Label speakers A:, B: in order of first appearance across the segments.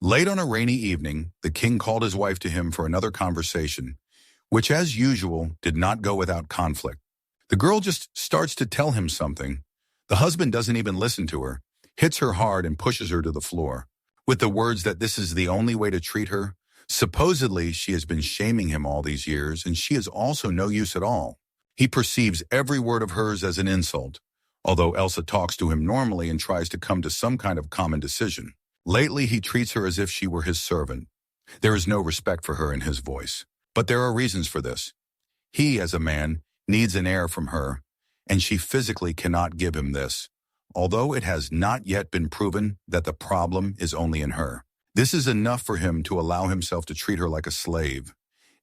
A: Late on a rainy evening, the king called his wife to him for another conversation, which as usual did not go without conflict. The girl just starts to tell him something. The husband doesn't even listen to her, hits her hard and pushes her to the floor, with the words that this is the only way to treat her. Supposedly, she has been shaming him all these years, and she is also no use at all. He perceives every word of hers as an insult, although Elsa talks to him normally and tries to come to some kind of common decision. Lately, he treats her as if she were his servant. There is no respect for her in his voice. But there are reasons for this. He, as a man, needs an heir from her, and she physically cannot give him this, although it has not yet been proven that the problem is only in her. This is enough for him to allow himself to treat her like a slave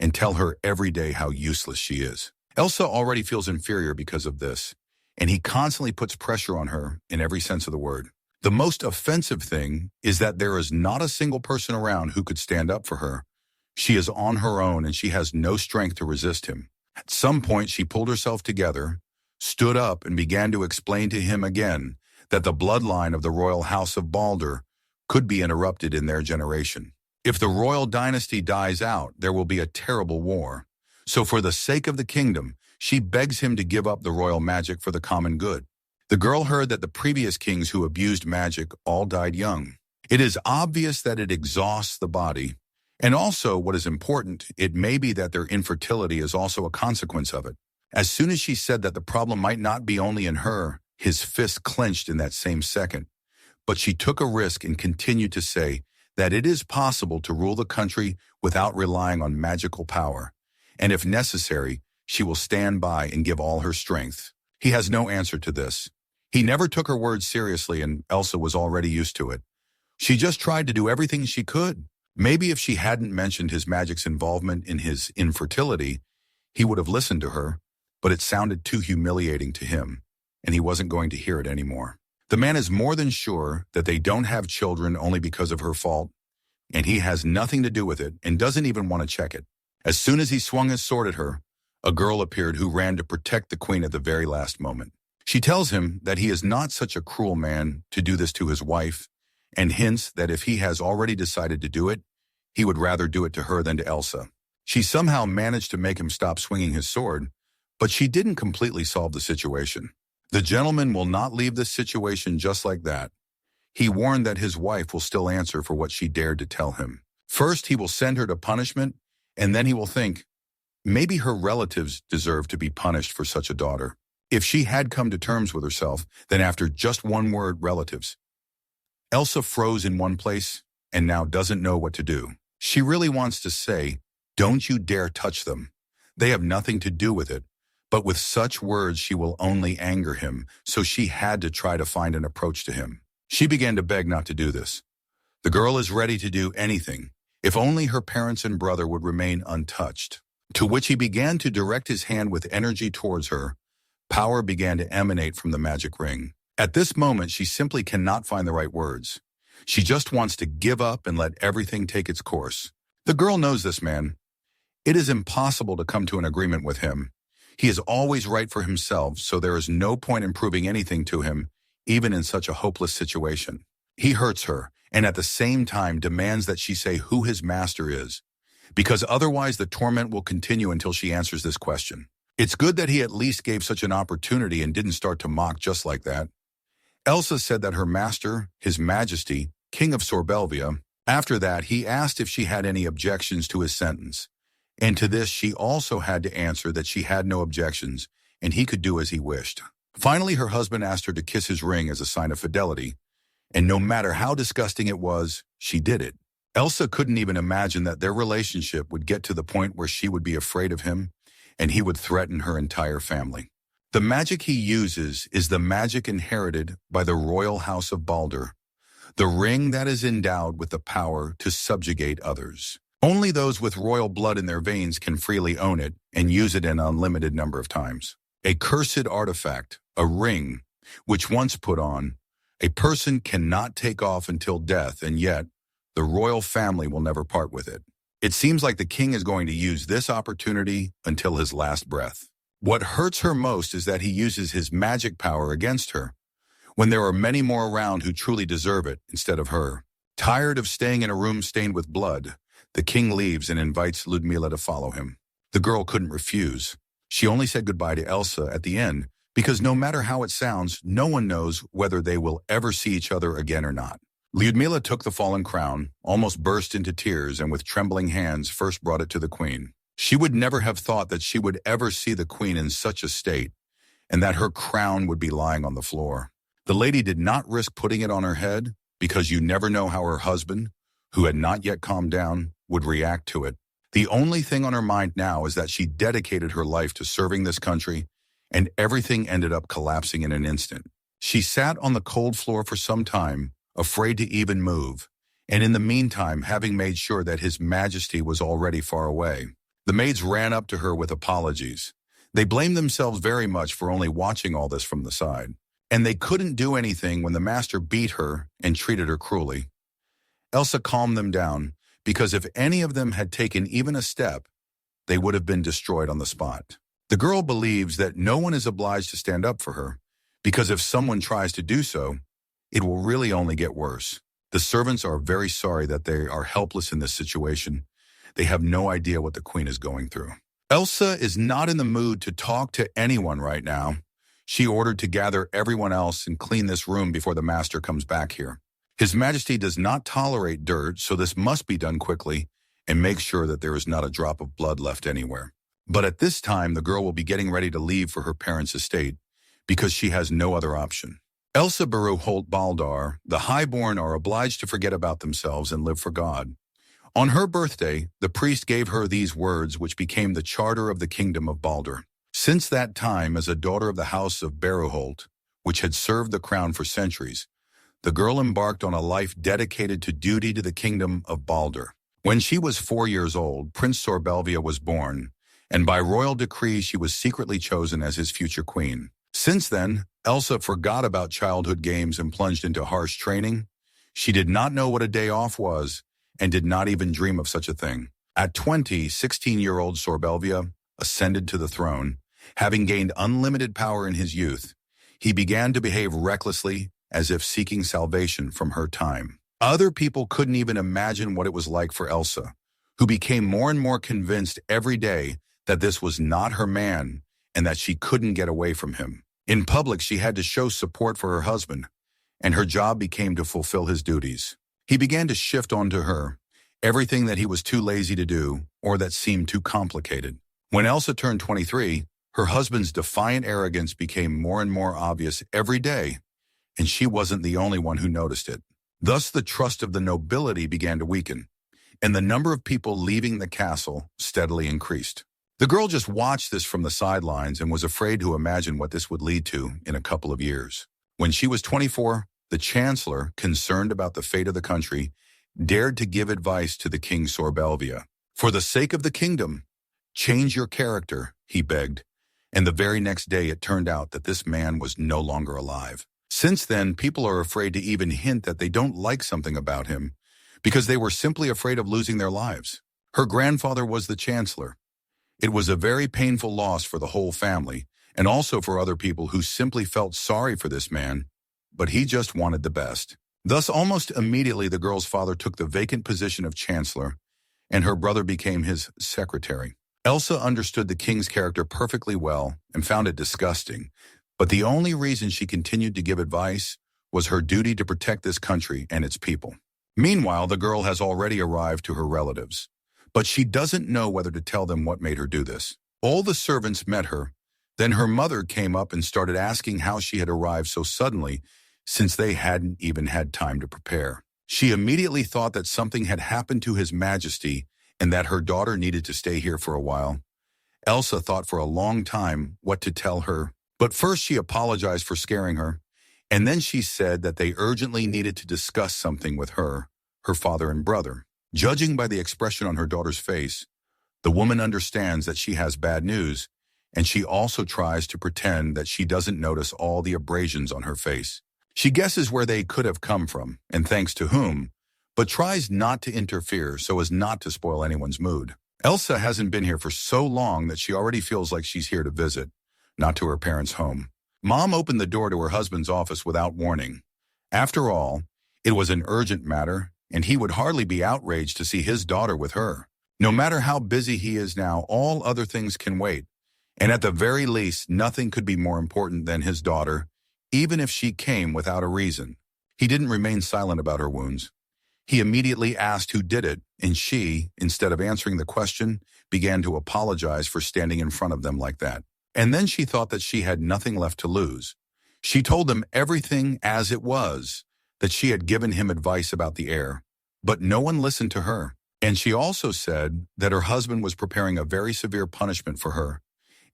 A: and tell her every day how useless she is. Elsa already feels inferior because of this, and he constantly puts pressure on her in every sense of the word. The most offensive thing is that there is not a single person around who could stand up for her. She is on her own and she has no strength to resist him. At some point, she pulled herself together, stood up, and began to explain to him again that the bloodline of the royal house of Balder could be interrupted in their generation. If the royal dynasty dies out, there will be a terrible war. So for the sake of the kingdom, she begs him to give up the royal magic for the common good. The girl heard that the previous kings who abused magic all died young. It is obvious that it exhausts the body. And also, what is important, it may be that their infertility is also a consequence of it. As soon as she said that the problem might not be only in her, his fist clenched in that same second. But she took a risk and continued to say that it is possible to rule the country without relying on magical power. And if necessary, she will stand by and give all her strength. He has no answer to this. He never took her words seriously, and Elsa was already used to it. She just tried to do everything she could. Maybe if she hadn't mentioned his magic's involvement in his infertility, he would have listened to her, but it sounded too humiliating to him, and he wasn't going to hear it anymore. The man is more than sure that they don't have children only because of her fault, and he has nothing to do with it and doesn't even want to check it. As soon as he swung his sword at her, a girl appeared who ran to protect the queen at the very last moment. She tells him that he is not such a cruel man to do this to his wife, and hints that if he has already decided to do it, he would rather do it to her than to Elsa. She somehow managed to make him stop swinging his sword, but she didn't completely solve the situation. The gentleman will not leave this situation just like that. He warned that his wife will still answer for what she dared to tell him. First, he will send her to punishment, and then he will think, maybe her relatives deserve to be punished for such a daughter. If she had come to terms with herself, then after just one word, relatives. Elsa froze in one place and now doesn't know what to do. She really wants to say, don't you dare touch them. They have nothing to do with it. But with such words, she will only anger him, so she had to try to find an approach to him. She began to beg not to do this. The girl is ready to do anything, if only her parents and brother would remain untouched. To which he began to direct his hand with energy towards her. Power began to emanate from the magic ring. At this moment, she simply cannot find the right words. She just wants to give up and let everything take its course. The girl knows this man. It is impossible to come to an agreement with him. He is always right for himself, so there is no point in proving anything to him, even in such a hopeless situation. He hurts her, and at the same time demands that she say who his master is, because otherwise the torment will continue until she answers this question. It's good that he at least gave such an opportunity and didn't start to mock just like that. Elsa said that her master, his majesty, King of Sorbelvia. After that, he asked if she had any objections to his sentence. And to this, she also had to answer that she had no objections, and he could do as he wished. Finally, her husband asked her to kiss his ring as a sign of fidelity, and no matter how disgusting it was, she did it. Elsa couldn't even imagine that their relationship would get to the point where she would be afraid of him, and he would threaten her entire family. The magic he uses is the magic inherited by the royal house of Balder, the ring that is endowed with the power to subjugate others. Only those with royal blood in their veins can freely own it and use it an unlimited number of times. A cursed artifact, a ring, which once put on, a person cannot take off until death, and yet the royal family will never part with it. It seems like the king is going to use this opportunity until his last breath. What hurts her most is that he uses his magic power against her, when there are many more around who truly deserve it instead of her. Tired of staying in a room stained with blood, the king leaves and invites Ludmila to follow him. The girl couldn't refuse. She only said goodbye to Elsa at the end because no matter how it sounds, no one knows whether they will ever see each other again or not. Ludmila took the fallen crown, almost burst into tears, and with trembling hands first brought it to the queen. She would never have thought that she would ever see the queen in such a state, and that her crown would be lying on the floor. The lady did not risk putting it on her head, because you never know how her husband, who had not yet calmed down, would react to it. The only thing on her mind now is that she dedicated her life to serving this country, and everything ended up collapsing in an instant. She sat on the cold floor for some time, afraid to even move, and in the meantime having made sure that His Majesty was already far away. The maids ran up to her with apologies. They blamed themselves very much for only watching all this from the side. And they couldn't do anything when the master beat her and treated her cruelly. Elsa calmed them down, because if any of them had taken even a step, they would have been destroyed on the spot. The girl believes that no one is obliged to stand up for her, because if someone tries to do so, it will really only get worse. The servants are very sorry that they are helpless in this situation. They have no idea what the queen is going through. Elsa is not in the mood to talk to anyone right now. She ordered to gather everyone else and clean this room before the master comes back here. His Majesty does not tolerate dirt, so this must be done quickly and make sure that there is not a drop of blood left anywhere. But at this time, the girl will be getting ready to leave for her parents' estate because she has no other option. Elsa Baru Holt Baldar, the highborn, are obliged to forget about themselves and live for God. On her birthday, the priest gave her these words which became the charter of the kingdom of Balder. Since that time, as a daughter of the house of Baruholt, which had served the crown for centuries, the girl embarked on a life dedicated to duty to the kingdom of Balder. When she was 4 years old, Prince Sorbelvia was born, and by royal decree she was secretly chosen as his future queen. Since then, Elsa forgot about childhood games and plunged into harsh training. She did not know what a day off was, and did not even dream of such a thing. At 20, 16-year-old Sorbelvia ascended to the throne. Having gained unlimited power in his youth, he began to behave recklessly, as if seeking salvation from her time. Other people couldn't even imagine what it was like for Elsa, who became more and more convinced every day that this was not her man and that she couldn't get away from him. In public, she had to show support for her husband, and her job became to fulfill his duties. He began to shift onto her everything that he was too lazy to do or that seemed too complicated. When Elsa turned 23, her husband's defiant arrogance became more and more obvious every day, and she wasn't the only one who noticed it. Thus, the trust of the nobility began to weaken, and the number of people leaving the castle steadily increased. The girl just watched this from the sidelines and was afraid to imagine what this would lead to in a couple of years. When she was 24, the chancellor, concerned about the fate of the country, dared to give advice to the king Sorbelvia. For the sake of the kingdom, change your character, he begged. And the very next day it turned out that this man was no longer alive. Since then, people are afraid to even hint that they don't like something about him because they were simply afraid of losing their lives. Her grandfather was the chancellor. It was a very painful loss for the whole family and also for other people who simply felt sorry for this man, but he just wanted the best. Thus, almost immediately, the girl's father took the vacant position of chancellor, and her brother became his secretary. Elsa understood the king's character perfectly well and found it disgusting, but the only reason she continued to give advice was her duty to protect this country and its people. Meanwhile, the girl has already arrived to her relatives, but she doesn't know whether to tell them what made her do this. All the servants met her. Then her mother came up and started asking how she had arrived so suddenly, since they hadn't even had time to prepare. She immediately thought that something had happened to His Majesty and that her daughter needed to stay here for a while. Elsa thought for a long time what to tell her, but first she apologized for scaring her, and then she said that they urgently needed to discuss something with her father and brother. Judging by the expression on her daughter's face, the woman understands that she has bad news, and she also tries to pretend that she doesn't notice all the abrasions on her face. She guesses where they could have come from, and thanks to whom, but tries not to interfere so as not to spoil anyone's mood. Elsa hasn't been here for so long that she already feels like she's here to visit, not to her parents' home. Mom opened the door to her husband's office without warning. After all, it was an urgent matter, and he would hardly be outraged to see his daughter with her. No matter how busy he is now, all other things can wait. And at the very least, nothing could be more important than his daughter, even if she came without a reason. He didn't remain silent about her wounds. He immediately asked who did it, and she, instead of answering the question, began to apologize for standing in front of them like that. And then she thought that she had nothing left to lose. She told them everything as it was, that she had given him advice about the heir. But no one listened to her. And she also said that her husband was preparing a very severe punishment for her.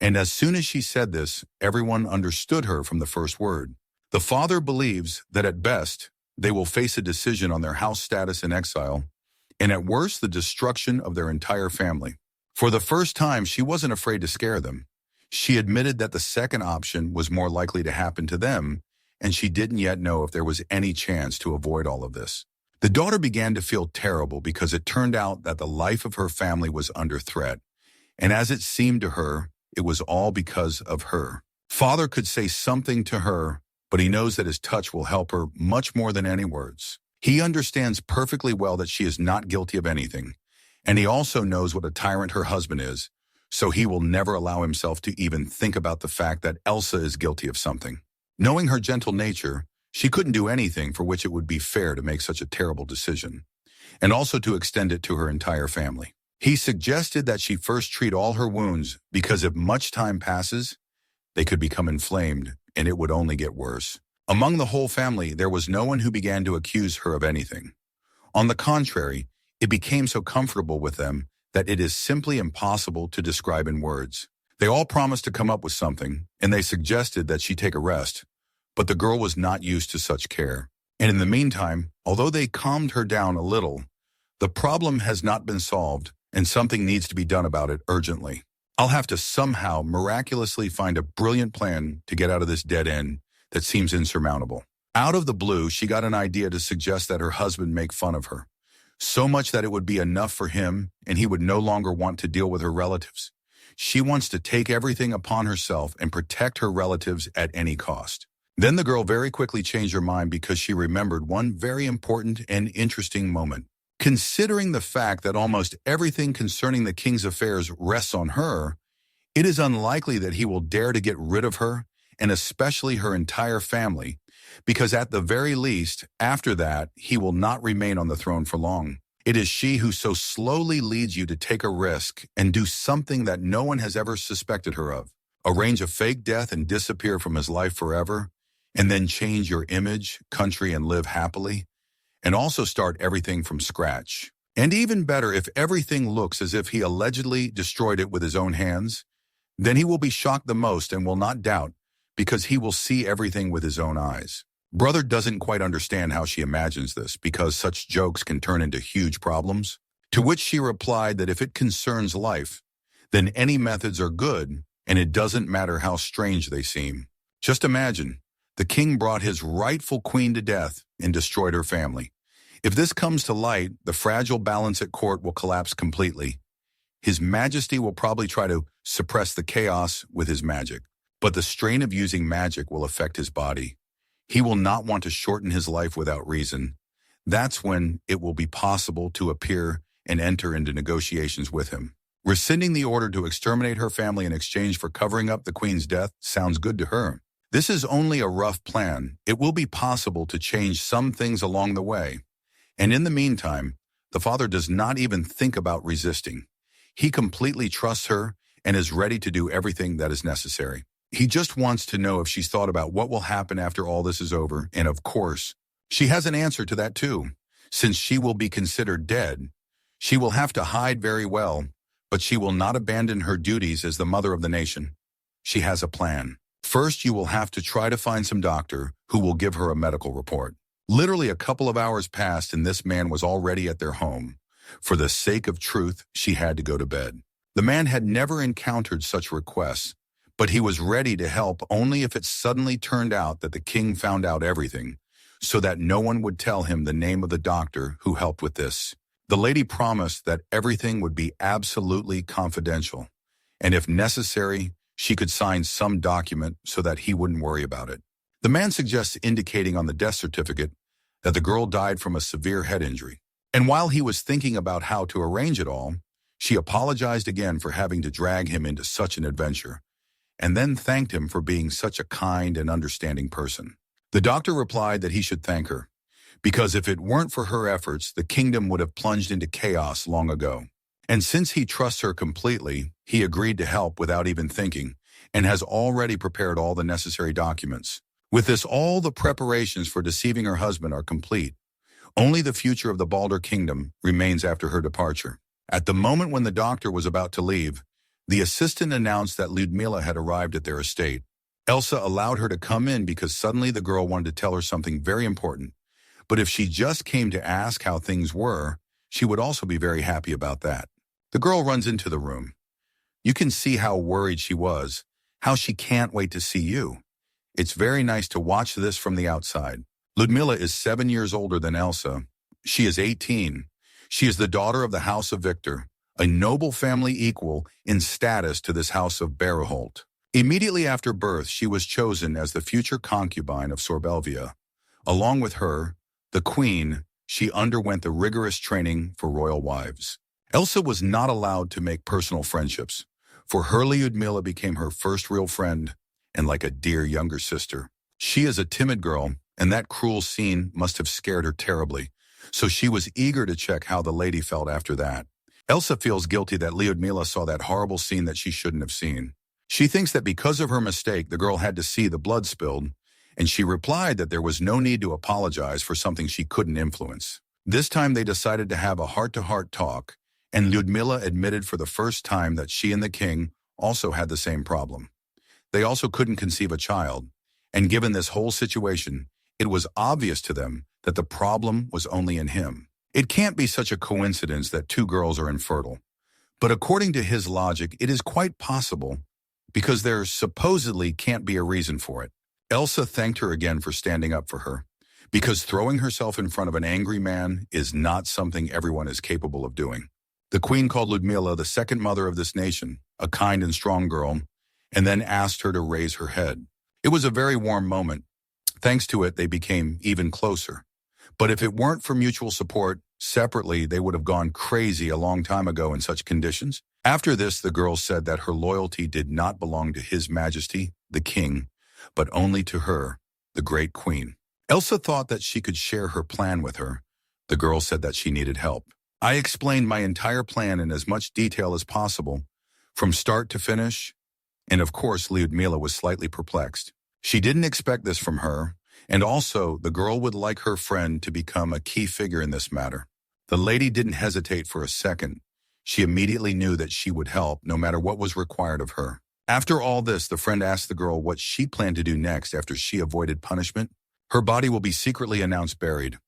A: And as soon as she said this, everyone understood her from the first word. The father believes that at best, they will face a decision on their house status in exile, and at worst, the destruction of their entire family. For the first time, she wasn't afraid to scare them. She admitted that the second option was more likely to happen to them, and she didn't yet know if there was any chance to avoid all of this. The daughter began to feel terrible because it turned out that the life of her family was under threat, and as it seemed to her, it was all because of her. Father could say something to her, but he knows that his touch will help her much more than any words. He understands perfectly well that she is not guilty of anything, and he also knows what a tyrant her husband is, so he will never allow himself to even think about the fact that Elsa is guilty of something. Knowing her gentle nature, she couldn't do anything for which it would be fair to make such a terrible decision, and also to extend it to her entire family. He suggested that she first treat all her wounds because if much time passes, they could become inflamed and it would only get worse. Among the whole family, there was no one who began to accuse her of anything. On the contrary, it became so comfortable with them that it is simply impossible to describe in words. They all promised to come up with something, and they suggested that she take a rest, but the girl was not used to such care. And in the meantime, although they calmed her down a little, the problem has not been solved, and something needs to be done about it urgently. I'll have to somehow miraculously find a brilliant plan to get out of this dead end that seems insurmountable. Out of the blue, she got an idea to suggest that her husband make fun of her, so much that it would be enough for him and he would no longer want to deal with her relatives. She wants to take everything upon herself and protect her relatives at any cost. Then the girl very quickly changed her mind because she remembered one very important and interesting moment. Considering the fact that almost everything concerning the king's affairs rests on her, it is unlikely that he will dare to get rid of her, and especially her entire family, because at the very least, after that, he will not remain on the throne for long. It is she who so slowly leads you to take a risk and do something that no one has ever suspected her of. Arrange a fake death and disappear from his life forever, and then change your image, country, and live happily. And also start everything from scratch. And even better, if everything looks as if he allegedly destroyed it with his own hands, then he will be shocked the most and will not doubt, because he will see everything with his own eyes. Brother doesn't quite understand how she imagines this, because such jokes can turn into huge problems. To which she replied that if it concerns life, then any methods are good, and it doesn't matter how strange they seem. Just imagine, the king brought his rightful queen to death and destroyed her family. If this comes to light, the fragile balance at court will collapse completely. His Majesty will probably try to suppress the chaos with his magic, but the strain of using magic will affect his body. He will not want to shorten his life without reason. That's when it will be possible to appear and enter into negotiations with him. Rescinding the order to exterminate her family in exchange for covering up the queen's death sounds good to her. This is only a rough plan. It will be possible to change some things along the way. And in the meantime, the father does not even think about resisting. He completely trusts her and is ready to do everything that is necessary. He just wants to know if she's thought about what will happen after all this is over, and of course, she has an answer to that too. Since she will be considered dead, she will have to hide very well, but she will not abandon her duties as the mother of the nation. She has a plan. First, you will have to try to find some doctor who will give her a medical report. Literally a couple of hours passed and this man was already at their home. For the sake of truth, she had to go to bed. The man had never encountered such requests, but he was ready to help only if it suddenly turned out that the king found out everything, so that no one would tell him the name of the doctor who helped with this. The lady promised that everything would be absolutely confidential, and if necessary, she could sign some document so that he wouldn't worry about it. The man suggests indicating on the death certificate that the girl died from a severe head injury. And while he was thinking about how to arrange it all, she apologized again for having to drag him into such an adventure, and then thanked him for being such a kind and understanding person. The doctor replied that he should thank her, because if it weren't for her efforts, the kingdom would have plunged into chaos long ago. And since he trusts her completely, he agreed to help without even thinking, and has already prepared all the necessary documents. With this, all the preparations for deceiving her husband are complete. Only the future of the Balder kingdom remains after her departure. At the moment when the doctor was about to leave, the assistant announced that Ludmila had arrived at their estate. Elsa allowed her to come in because suddenly the girl wanted to tell her something very important. But if she just came to ask how things were, she would also be very happy about that. The girl runs into the room. You can see how worried she was, how she can't wait to see you. It's very nice to watch this from the outside. Ludmila is 7 years older than Elsa. She is 18. She is the daughter of the House of Victor, a noble family equal in status to this House of Bereholt. Immediately after birth, she was chosen as the future concubine of Sorbelvia. Along with her, the queen, she underwent the rigorous training for royal wives. Elsa was not allowed to make personal friendships. For her, Ludmila became her first real friend, and like a dear younger sister. She is a timid girl, and that cruel scene must have scared her terribly, so she was eager to check how the lady felt after that. Elsa feels guilty that Ludmila saw that horrible scene that she shouldn't have seen. She thinks that because of her mistake, the girl had to see the blood spilled, and she replied that there was no need to apologize for something she couldn't influence. This time they decided to have a heart-to-heart talk, and Ludmila admitted for the first time that she and the king also had the same problem. They also couldn't conceive a child, and given this whole situation, it was obvious to them that the problem was only in him. It can't be such a coincidence that two girls are infertile. But according to his logic, it is quite possible, because there supposedly can't be a reason for it. Elsa thanked her again for standing up for her, because throwing herself in front of an angry man is not something everyone is capable of doing. The queen called Ludmila the second mother of this nation, a kind and strong girl, and then asked her to raise her head. It was a very warm moment. Thanks to it, they became even closer. But if it weren't for mutual support, separately, they would have gone crazy a long time ago in such conditions. After this, the girl said that her loyalty did not belong to His Majesty, the king, but only to her, the great queen. Elsa thought that she could share her plan with her. The girl said that she needed help. I explained my entire plan in as much detail as possible, from start to finish, and of course Ludmila was slightly perplexed. She didn't expect this from her, and also the girl would like her friend to become a key figure in this matter. The lady didn't hesitate for a second. She immediately knew that she would help no matter what was required of her. After all this, the friend asked the girl what she planned to do next after she avoided punishment. Her body will be secretly announced buried.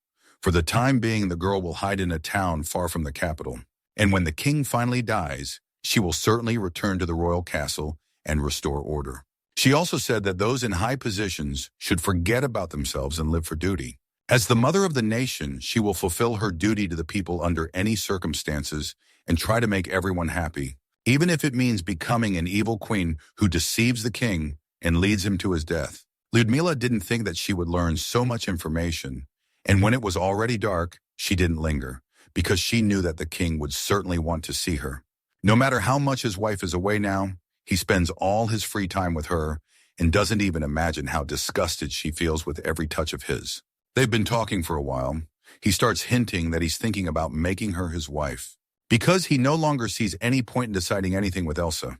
A: For the time being, the girl will hide in a town far from the capital. And when the king finally dies, she will certainly return to the royal castle and restore order. She also said that those in high positions should forget about themselves and live for duty. As the mother of the nation, she will fulfill her duty to the people under any circumstances and try to make everyone happy, even if it means becoming an evil queen who deceives the king and leads him to his death. Ludmila didn't think that she would learn so much information, and when it was already dark, she didn't linger, because she knew that the king would certainly want to see her. No matter how much his wife is away now, he spends all his free time with her and doesn't even imagine how disgusted she feels with every touch of his. They've been talking for a while. He starts hinting that he's thinking about making her his wife, because he no longer sees any point in deciding anything with Elsa,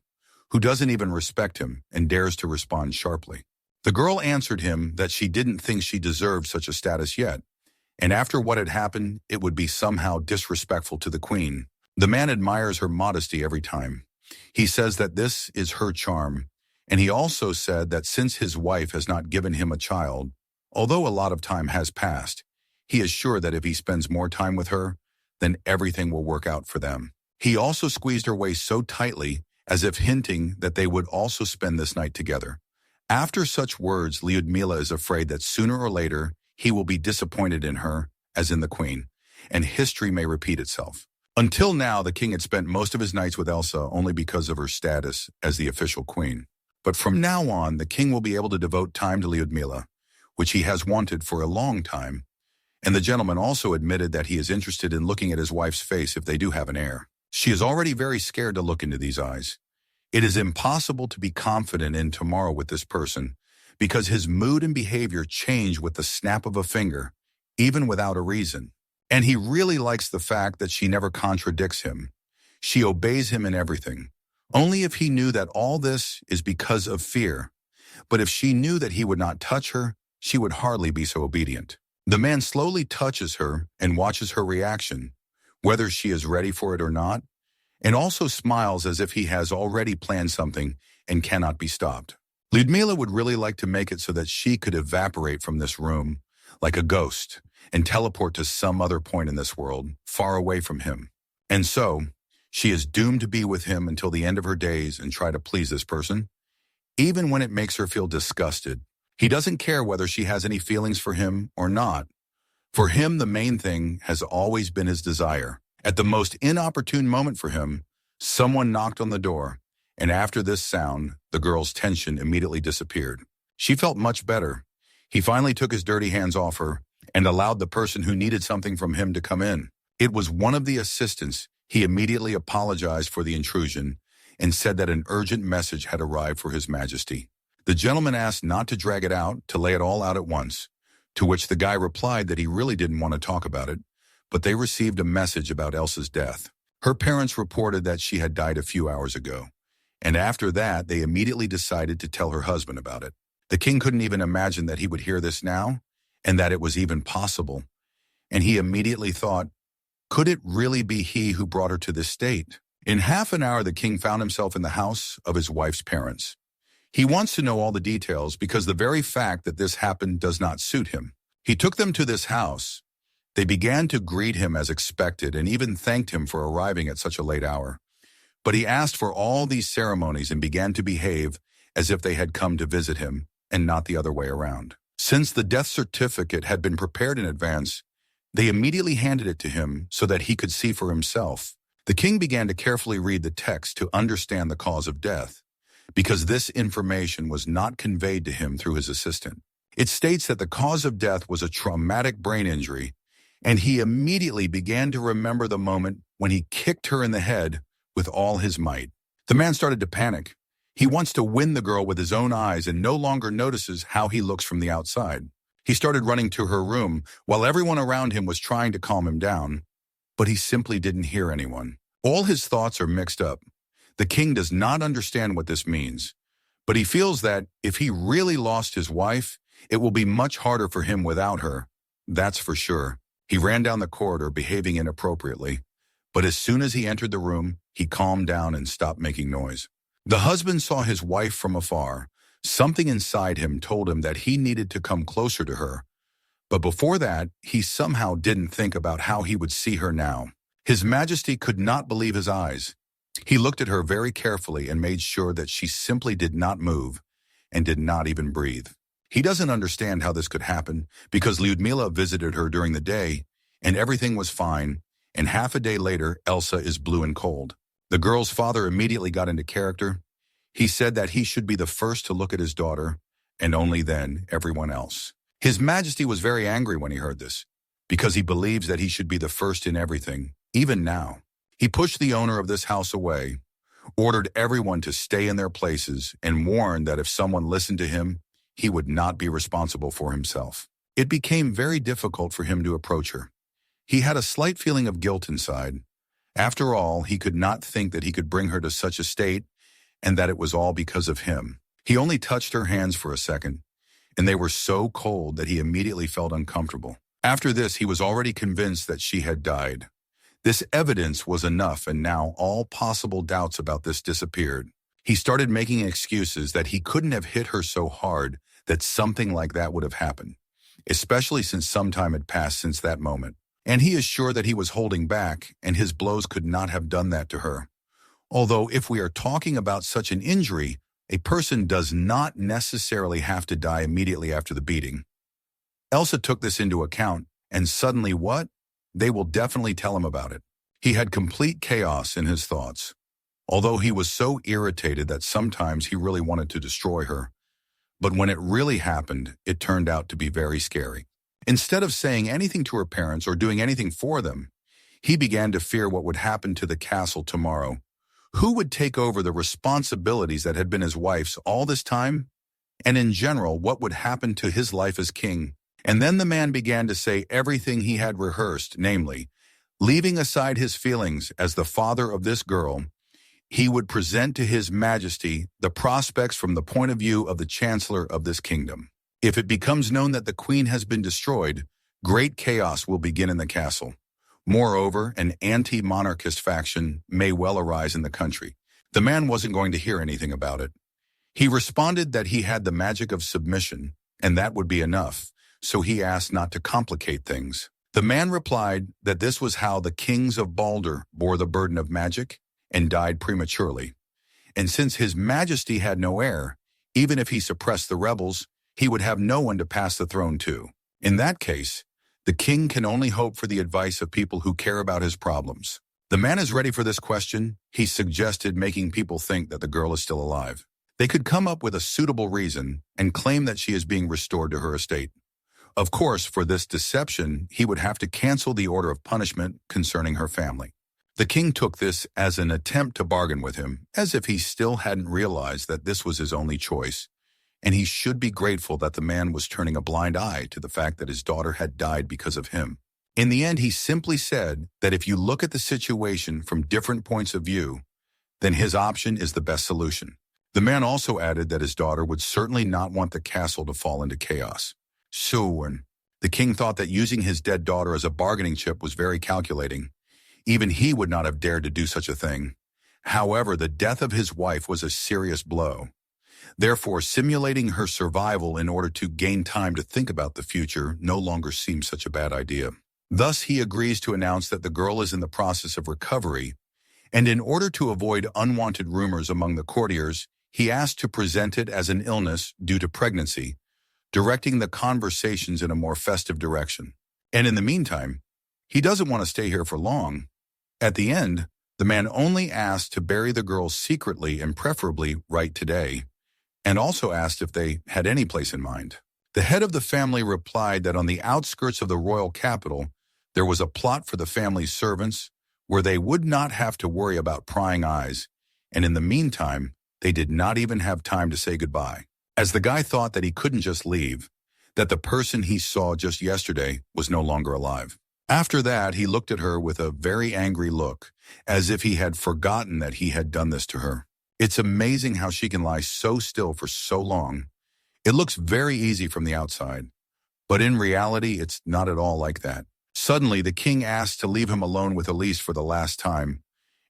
A: who doesn't even respect him and dares to respond sharply. The girl answered him that she didn't think she deserved such a status yet, and after what had happened, it would be somehow disrespectful to the queen. The man admires her modesty every time. He says that this is her charm, and he also said that since his wife has not given him a child, although a lot of time has passed, he is sure that if he spends more time with her, then everything will work out for them. He also squeezed her waist so tightly, as if hinting that they would also spend this night together. After such words, Ludmila is afraid that sooner or later he will be disappointed in her, as in the queen, and history may repeat itself. Until now, the king had spent most of his nights with Elsa only because of her status as the official queen. But from now on, the king will be able to devote time to Ludmila, which he has wanted for a long time, And the gentleman also admitted that he is interested in looking at his wife's face if they do have an heir. She is already very scared to look into these eyes. It is impossible to be confident in tomorrow with this person because his mood and behavior change with the snap of a finger, even without a reason. And he really likes the fact that she never contradicts him. She obeys him in everything. Only if he knew that all this is because of fear. But if she knew that he would not touch her, she would hardly be so obedient. The man slowly touches her and watches her reaction, whether she is ready for it or not, and also smiles as if he has already planned something and cannot be stopped. Lyudmila would really like to make it so that she could evaporate from this room like a ghost and teleport to some other point in this world, far away from him. And so, she is doomed to be with him until the end of her days and try to please this person, even when it makes her feel disgusted. He doesn't care whether she has any feelings for him or not. For him, the main thing has always been his desire. At the most inopportune moment for him, someone knocked on the door, and after this sound, the girl's tension immediately disappeared. She felt much better. He finally took his dirty hands off her and allowed the person who needed something from him to come in. It was one of the assistants. He immediately apologized for the intrusion and said that an urgent message had arrived for His Majesty. The gentleman asked not to drag it out, to lay it all out at once, to which the guy replied that he really didn't want to talk about it, but they received a message about Elsa's death. Her parents reported that she had died a few hours ago, and after that, they immediately decided to tell her husband about it. The king couldn't even imagine that he would hear this now, and that it was even possible. And he immediately thought, could it really be he who brought her to this state? In half an hour, the king found himself in the house of his wife's parents. He wants to know all the details because the very fact that this happened does not suit him. He took them to this house. They began to greet him as expected and even thanked him for arriving at such a late hour. But he asked for all these ceremonies and began to behave as if they had come to visit him and not the other way around. Since the death certificate had been prepared in advance, they immediately handed it to him so that he could see for himself. The king began to carefully read the text to understand the cause of death, because this information was not conveyed to him through his assistant. It states that the cause of death was a traumatic brain injury, and he immediately began to remember the moment when he kicked her in the head with all his might. The man started to panic. He wants to win the girl with his own eyes and no longer notices how he looks from the outside. He started running to her room while everyone around him was trying to calm him down, but he simply didn't hear anyone. All his thoughts are mixed up. The king does not understand what this means, but he feels that if he really lost his wife, it will be much harder for him without her. That's for sure. He ran down the corridor behaving inappropriately, but as soon as he entered the room, he calmed down and stopped making noise. The husband saw his wife from afar. Something inside him told him that he needed to come closer to her, but before that, he somehow didn't think about how he would see her now. His Majesty could not believe his eyes. He looked at her very carefully and made sure that she simply did not move and did not even breathe. He doesn't understand how this could happen because Lyudmila visited her during the day and everything was fine, and half a day later, Elsa is blue and cold. The girl's father immediately got into character. He said that he should be the first to look at his daughter, and only then everyone else. His Majesty was very angry when he heard this, because he believes that he should be the first in everything, even now. He pushed the owner of this house away, ordered everyone to stay in their places, and warned that if someone listened to him, he would not be responsible for himself. It became very difficult for him to approach her. He had a slight feeling of guilt inside. After all, he could not think that he could bring her to such a state and that it was all because of him. He only touched her hands for a second, and they were so cold that he immediately felt uncomfortable. After this, he was already convinced that she had died. This evidence was enough, and now all possible doubts about this disappeared. He started making excuses that he couldn't have hit her so hard that something like that would have happened, especially since some time had passed since that moment. And he is sure that he was holding back, and his blows could not have done that to her. Although if we are talking about such an injury, a person does not necessarily have to die immediately after the beating. Elsa took this into account, and suddenly what? They will definitely tell him about it. He had complete chaos in his thoughts, although he was so irritated that sometimes he really wanted to destroy her. But when it really happened, it turned out to be very scary. Instead of saying anything to her parents or doing anything for them, he began to fear what would happen to the castle tomorrow. Who would take over the responsibilities that had been his wife's all this time? And in general, what would happen to his life as king? And then the man began to say everything he had rehearsed, namely, leaving aside his feelings as the father of this girl, he would present to his majesty the prospects from the point of view of the chancellor of this kingdom. If it becomes known that the queen has been destroyed, great chaos will begin in the castle. Moreover, an anti-monarchist faction may well arise in the country. The man wasn't going to hear anything about it. He responded that he had the magic of submission, and that would be enough, so he asked not to complicate things. The man replied that this was how the kings of Balder bore the burden of magic and died prematurely. And since his majesty had no heir, even if he suppressed the rebels, he would have no one to pass the throne to. In that case, the king can only hope for the advice of people who care about his problems. The man is ready for this question. He suggested making people think that the girl is still alive. They could come up with a suitable reason and claim that she is being restored to her estate. Of course, for this deception, he would have to cancel the order of punishment concerning her family. The king took this as an attempt to bargain with him, as if he still hadn't realized that this was his only choice, and he should be grateful that the man was turning a blind eye to the fact that his daughter had died because of him. In the end, he simply said that if you look at the situation from different points of view, then his option is the best solution. The man also added that his daughter would certainly not want the castle to fall into chaos. So, the king thought that using his dead daughter as a bargaining chip was very calculating. Even he would not have dared to do such a thing. However, the death of his wife was a serious blow. Therefore, simulating her survival in order to gain time to think about the future no longer seems such a bad idea. Thus, he agrees to announce that the girl is in the process of recovery, and in order to avoid unwanted rumors among the courtiers, he asked to present it as an illness due to pregnancy, directing the conversations in a more festive direction. And in the meantime, he doesn't want to stay here for long. At the end, the man only asked to bury the girl secretly and preferably right today, and also asked if they had any place in mind. The head of the family replied that on the outskirts of the royal capital, there was a plot for the family's servants where they would not have to worry about prying eyes, and in the meantime, they did not even have time to say goodbye. As the guy thought that he couldn't just leave, that the person he saw just yesterday was no longer alive. After that, he looked at her with a very angry look, as if he had forgotten that he had done this to her. It's amazing how she can lie so still for so long. It looks very easy from the outside, but in reality, it's not at all like that. Suddenly, the king asked to leave him alone with Elise for the last time,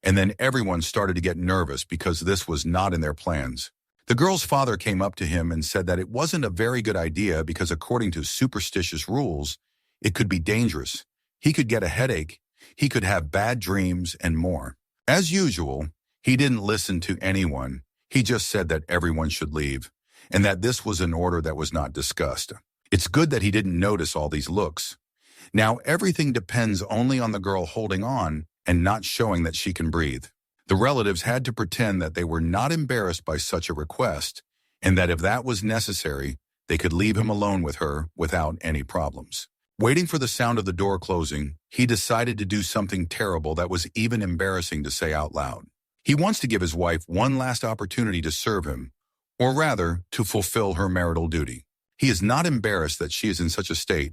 A: and then everyone started to get nervous because this was not in their plans. The girl's father came up to him and said that it wasn't a very good idea because according to superstitious rules, it could be dangerous. He could get a headache, he could have bad dreams, and more. As usual, he didn't listen to anyone. He just said that everyone should leave, and that this was an order that was not discussed. It's good that he didn't notice all these looks. Now everything depends only on the girl holding on and not showing that she can breathe. The relatives had to pretend that they were not embarrassed by such a request, and that if that was necessary, they could leave him alone with her without any problems. Waiting for the sound of the door closing, he decided to do something terrible that was even embarrassing to say out loud. He wants to give his wife one last opportunity to serve him, or rather, to fulfill her marital duty. He is not embarrassed that she is in such a state.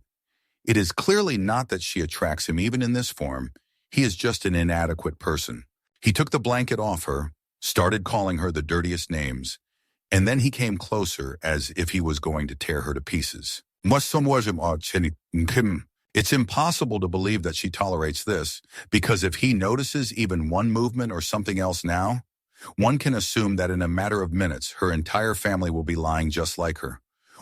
A: It is clearly not that she attracts him even in this form. He is just an inadequate person. He took the blanket off her, started calling her the dirtiest names, and then he came closer as if he was going to tear her to pieces. It's impossible to believe that she tolerates this, because if he notices even one movement or something else now, one can assume that in a matter of minutes, her entire family will be lying just like her,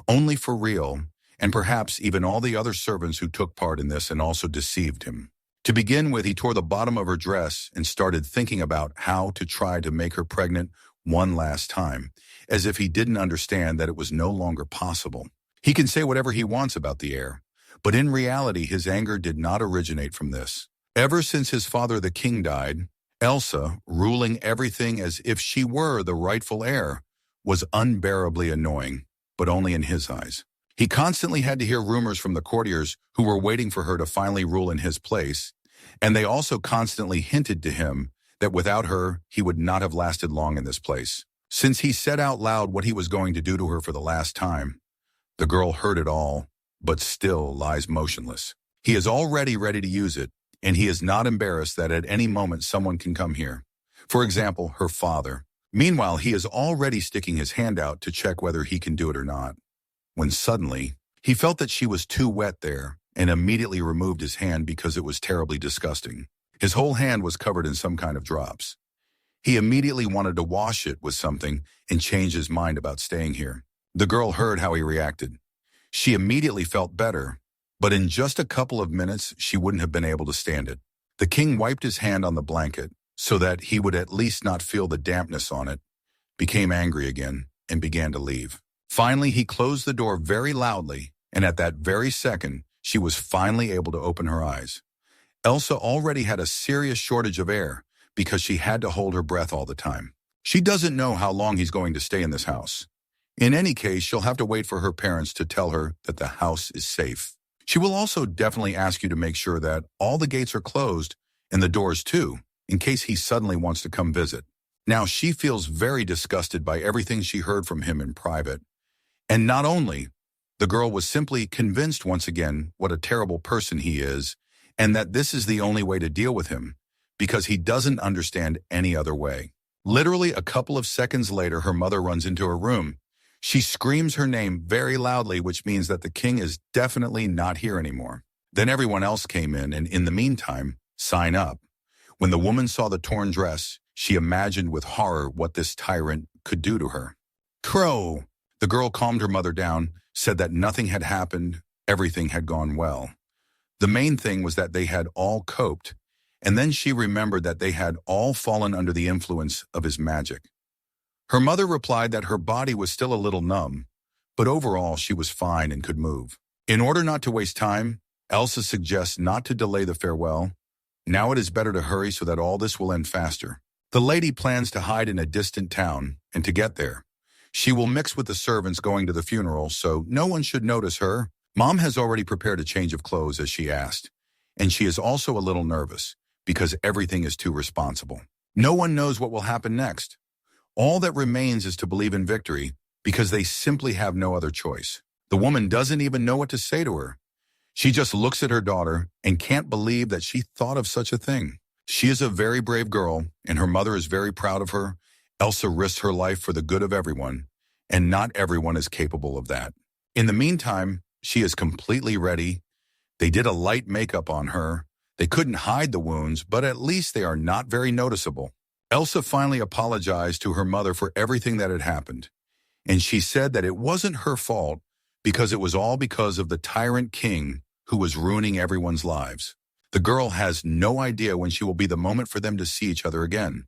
A: only for real, and perhaps even all the other servants who took part in this and also deceived him. To begin with, he tore the bottom of her dress and started thinking about how to try to make her pregnant one last time, as if he didn't understand that it was no longer possible. He can say whatever he wants about the heir, but in reality, his anger did not originate from this. Ever since his father, the king, died, Elsa, ruling everything as if she were the rightful heir, was unbearably annoying, but only in his eyes. He constantly had to hear rumors from the courtiers who were waiting for her to finally rule in his place, and they also constantly hinted to him that without her, he would not have lasted long in this place. Since he said out loud what he was going to do to her for the last time, the girl heard it all, but still lies motionless. He is already ready to use it, and he is not embarrassed that at any moment someone can come here. For example, her father. Meanwhile, he is already sticking his hand out to check whether he can do it or not, when suddenly, he felt that she was too wet there and immediately removed his hand because it was terribly disgusting. His whole hand was covered in some kind of drops. He immediately wanted to wash it with something and change his mind about staying here. The girl heard how he reacted. She immediately felt better, but in just a couple of minutes, she wouldn't have been able to stand it. The king wiped his hand on the blanket so that he would at least not feel the dampness on it, became angry again, and began to leave. Finally, he closed the door very loudly, and at that very second, she was finally able to open her eyes. Elsa already had a serious shortage of air because she had to hold her breath all the time. She doesn't know how long he's going to stay in this house. In any case, she'll have to wait for her parents to tell her that the house is safe. She will also definitely ask you to make sure that all the gates are closed and the doors too, in case he suddenly wants to come visit. Now, she feels very disgusted by everything she heard from him in private. And not only, the girl was simply convinced once again what a terrible person he is and that this is the only way to deal with him because he doesn't understand any other way. Literally a couple of seconds later, her mother runs into her room. She screams her name very loudly, which means that the king is definitely not here anymore. Then everyone else came in and in the meantime, sign up. When the woman saw the torn dress, she imagined with horror what this tyrant could do to her. Crow! The girl calmed her mother down, said that nothing had happened, everything had gone well. The main thing was that they had all coped, and then she remembered that they had all fallen under the influence of his magic. Her mother replied that her body was still a little numb, but overall she was fine and could move. In order not to waste time, Elsa suggests not to delay the farewell. Now it is better to hurry so that all this will end faster. The lady plans to hide in a distant town, and to get there, she will mix with the servants going to the funeral, so no one should notice her. Mom has already prepared a change of clothes as she asked, and she is also a little nervous because everything is too responsible. No one knows what will happen next. All that remains is to believe in victory because they simply have no other choice. The woman doesn't even know what to say to her. She just looks at her daughter and can't believe that she thought of such a thing. She is a very brave girl, and her mother is very proud of her. Elsa risks her life for the good of everyone, and not everyone is capable of that. In the meantime, she is completely ready. They did a light makeup on her. They couldn't hide the wounds, but at least they are not very noticeable. Elsa finally apologized to her mother for everything that had happened, and she said that it wasn't her fault because it was all because of the tyrant king who was ruining everyone's lives. The girl has no idea when she will be the moment for them to see each other again.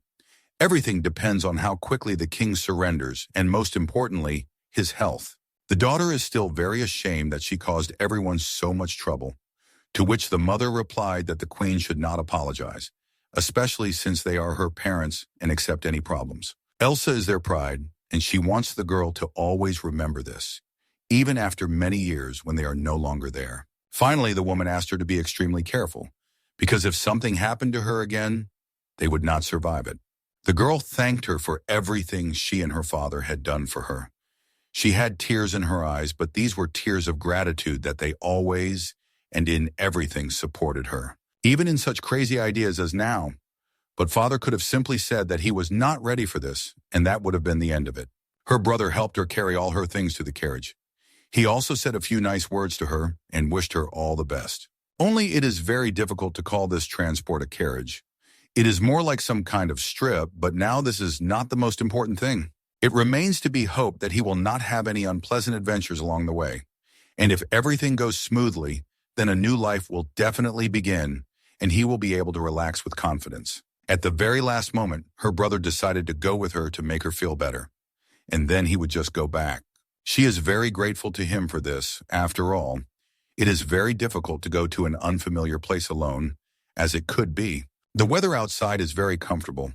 A: Everything depends on how quickly the king surrenders, and most importantly, his health. The daughter is still very ashamed that she caused everyone so much trouble, to which the mother replied that the queen should not apologize, especially since they are her parents and accept any problems. Elsa is their pride, and she wants the girl to always remember this, even after many years when they are no longer there. Finally, the woman asked her to be extremely careful, because if something happened to her again, they would not survive it. The girl thanked her for everything she and her father had done for her. She had tears in her eyes, but these were tears of gratitude that they always and in everything supported her, even in such crazy ideas as now. But father could have simply said that he was not ready for this, and that would have been the end of it. Her brother helped her carry all her things to the carriage. He also said a few nice words to her and wished her all the best. Only it is very difficult to call this transport a carriage. It is more like some kind of strip, but now this is not the most important thing. It remains to be hoped that he will not have any unpleasant adventures along the way. And if everything goes smoothly, then a new life will definitely begin, and he will be able to relax with confidence. At the very last moment, her brother decided to go with her to make her feel better, and then he would just go back. She is very grateful to him for this. After all, it is very difficult to go to an unfamiliar place alone, as it could be. The weather outside is very comfortable.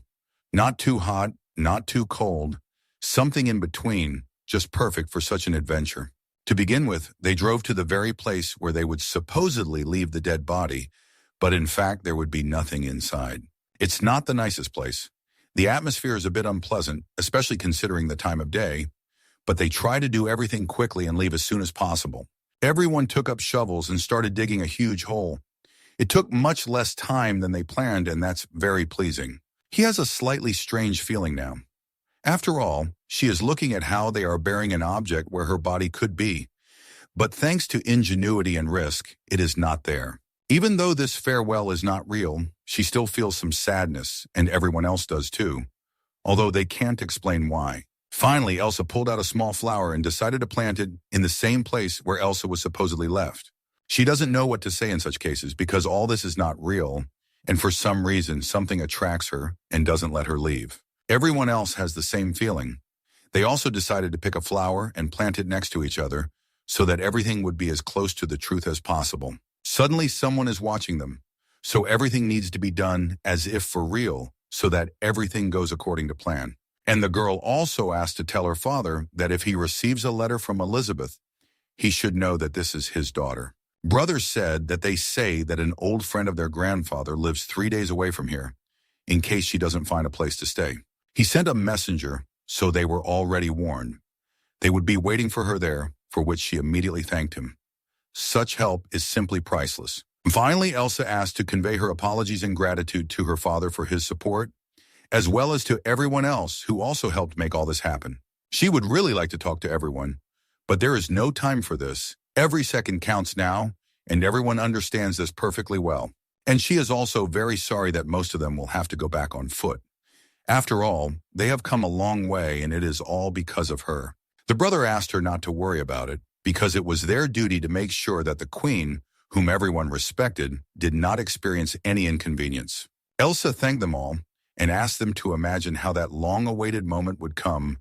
A: Not too hot, not too cold, something in between, just perfect for such an adventure. To begin with, they drove to the very place where they would supposedly leave the dead body, but in fact there would be nothing inside. It's not the nicest place. The atmosphere is a bit unpleasant, especially considering the time of day, but they try to do everything quickly and leave as soon as possible. Everyone took up shovels and started digging a huge hole. It took much less time than they planned, and that's very pleasing. He has a slightly strange feeling now. After all, she is looking at how they are burying an object where her body could be. But thanks to ingenuity and risk, it is not there. Even though this farewell is not real, she still feels some sadness, and everyone else does too, although they can't explain why. Finally, Elsa pulled out a small flower and decided to plant it in the same place where Elsa was supposedly left. She doesn't know what to say in such cases because all this is not real, and for some reason something attracts her and doesn't let her leave. Everyone else has the same feeling. They also decided to pick a flower and plant it next to each other so that everything would be as close to the truth as possible. Suddenly someone is watching them, so everything needs to be done as if for real so that everything goes according to plan. And the girl also asked to tell her father that if he receives a letter from Elizabeth, he should know that this is his daughter. Brothers said that they say that an old friend of their grandfather lives 3 days away from here, in case she doesn't find a place to stay. He sent a messenger, so they were already warned. They would be waiting for her there, for which she immediately thanked him. Such help is simply priceless. Finally, Elsa asked to convey her apologies and gratitude to her father for his support, as well as to everyone else who also helped make all this happen. She would really like to talk to everyone, but there is no time for this. Every second counts now, and everyone understands this perfectly well. And she is also very sorry that most of them will have to go back on foot. After all, they have come a long way, and it is all because of her. The brother asked her not to worry about it, because it was their duty to make sure that the queen, whom everyone respected, did not experience any inconvenience. Elsa thanked them all and asked them to imagine how that long-awaited moment would come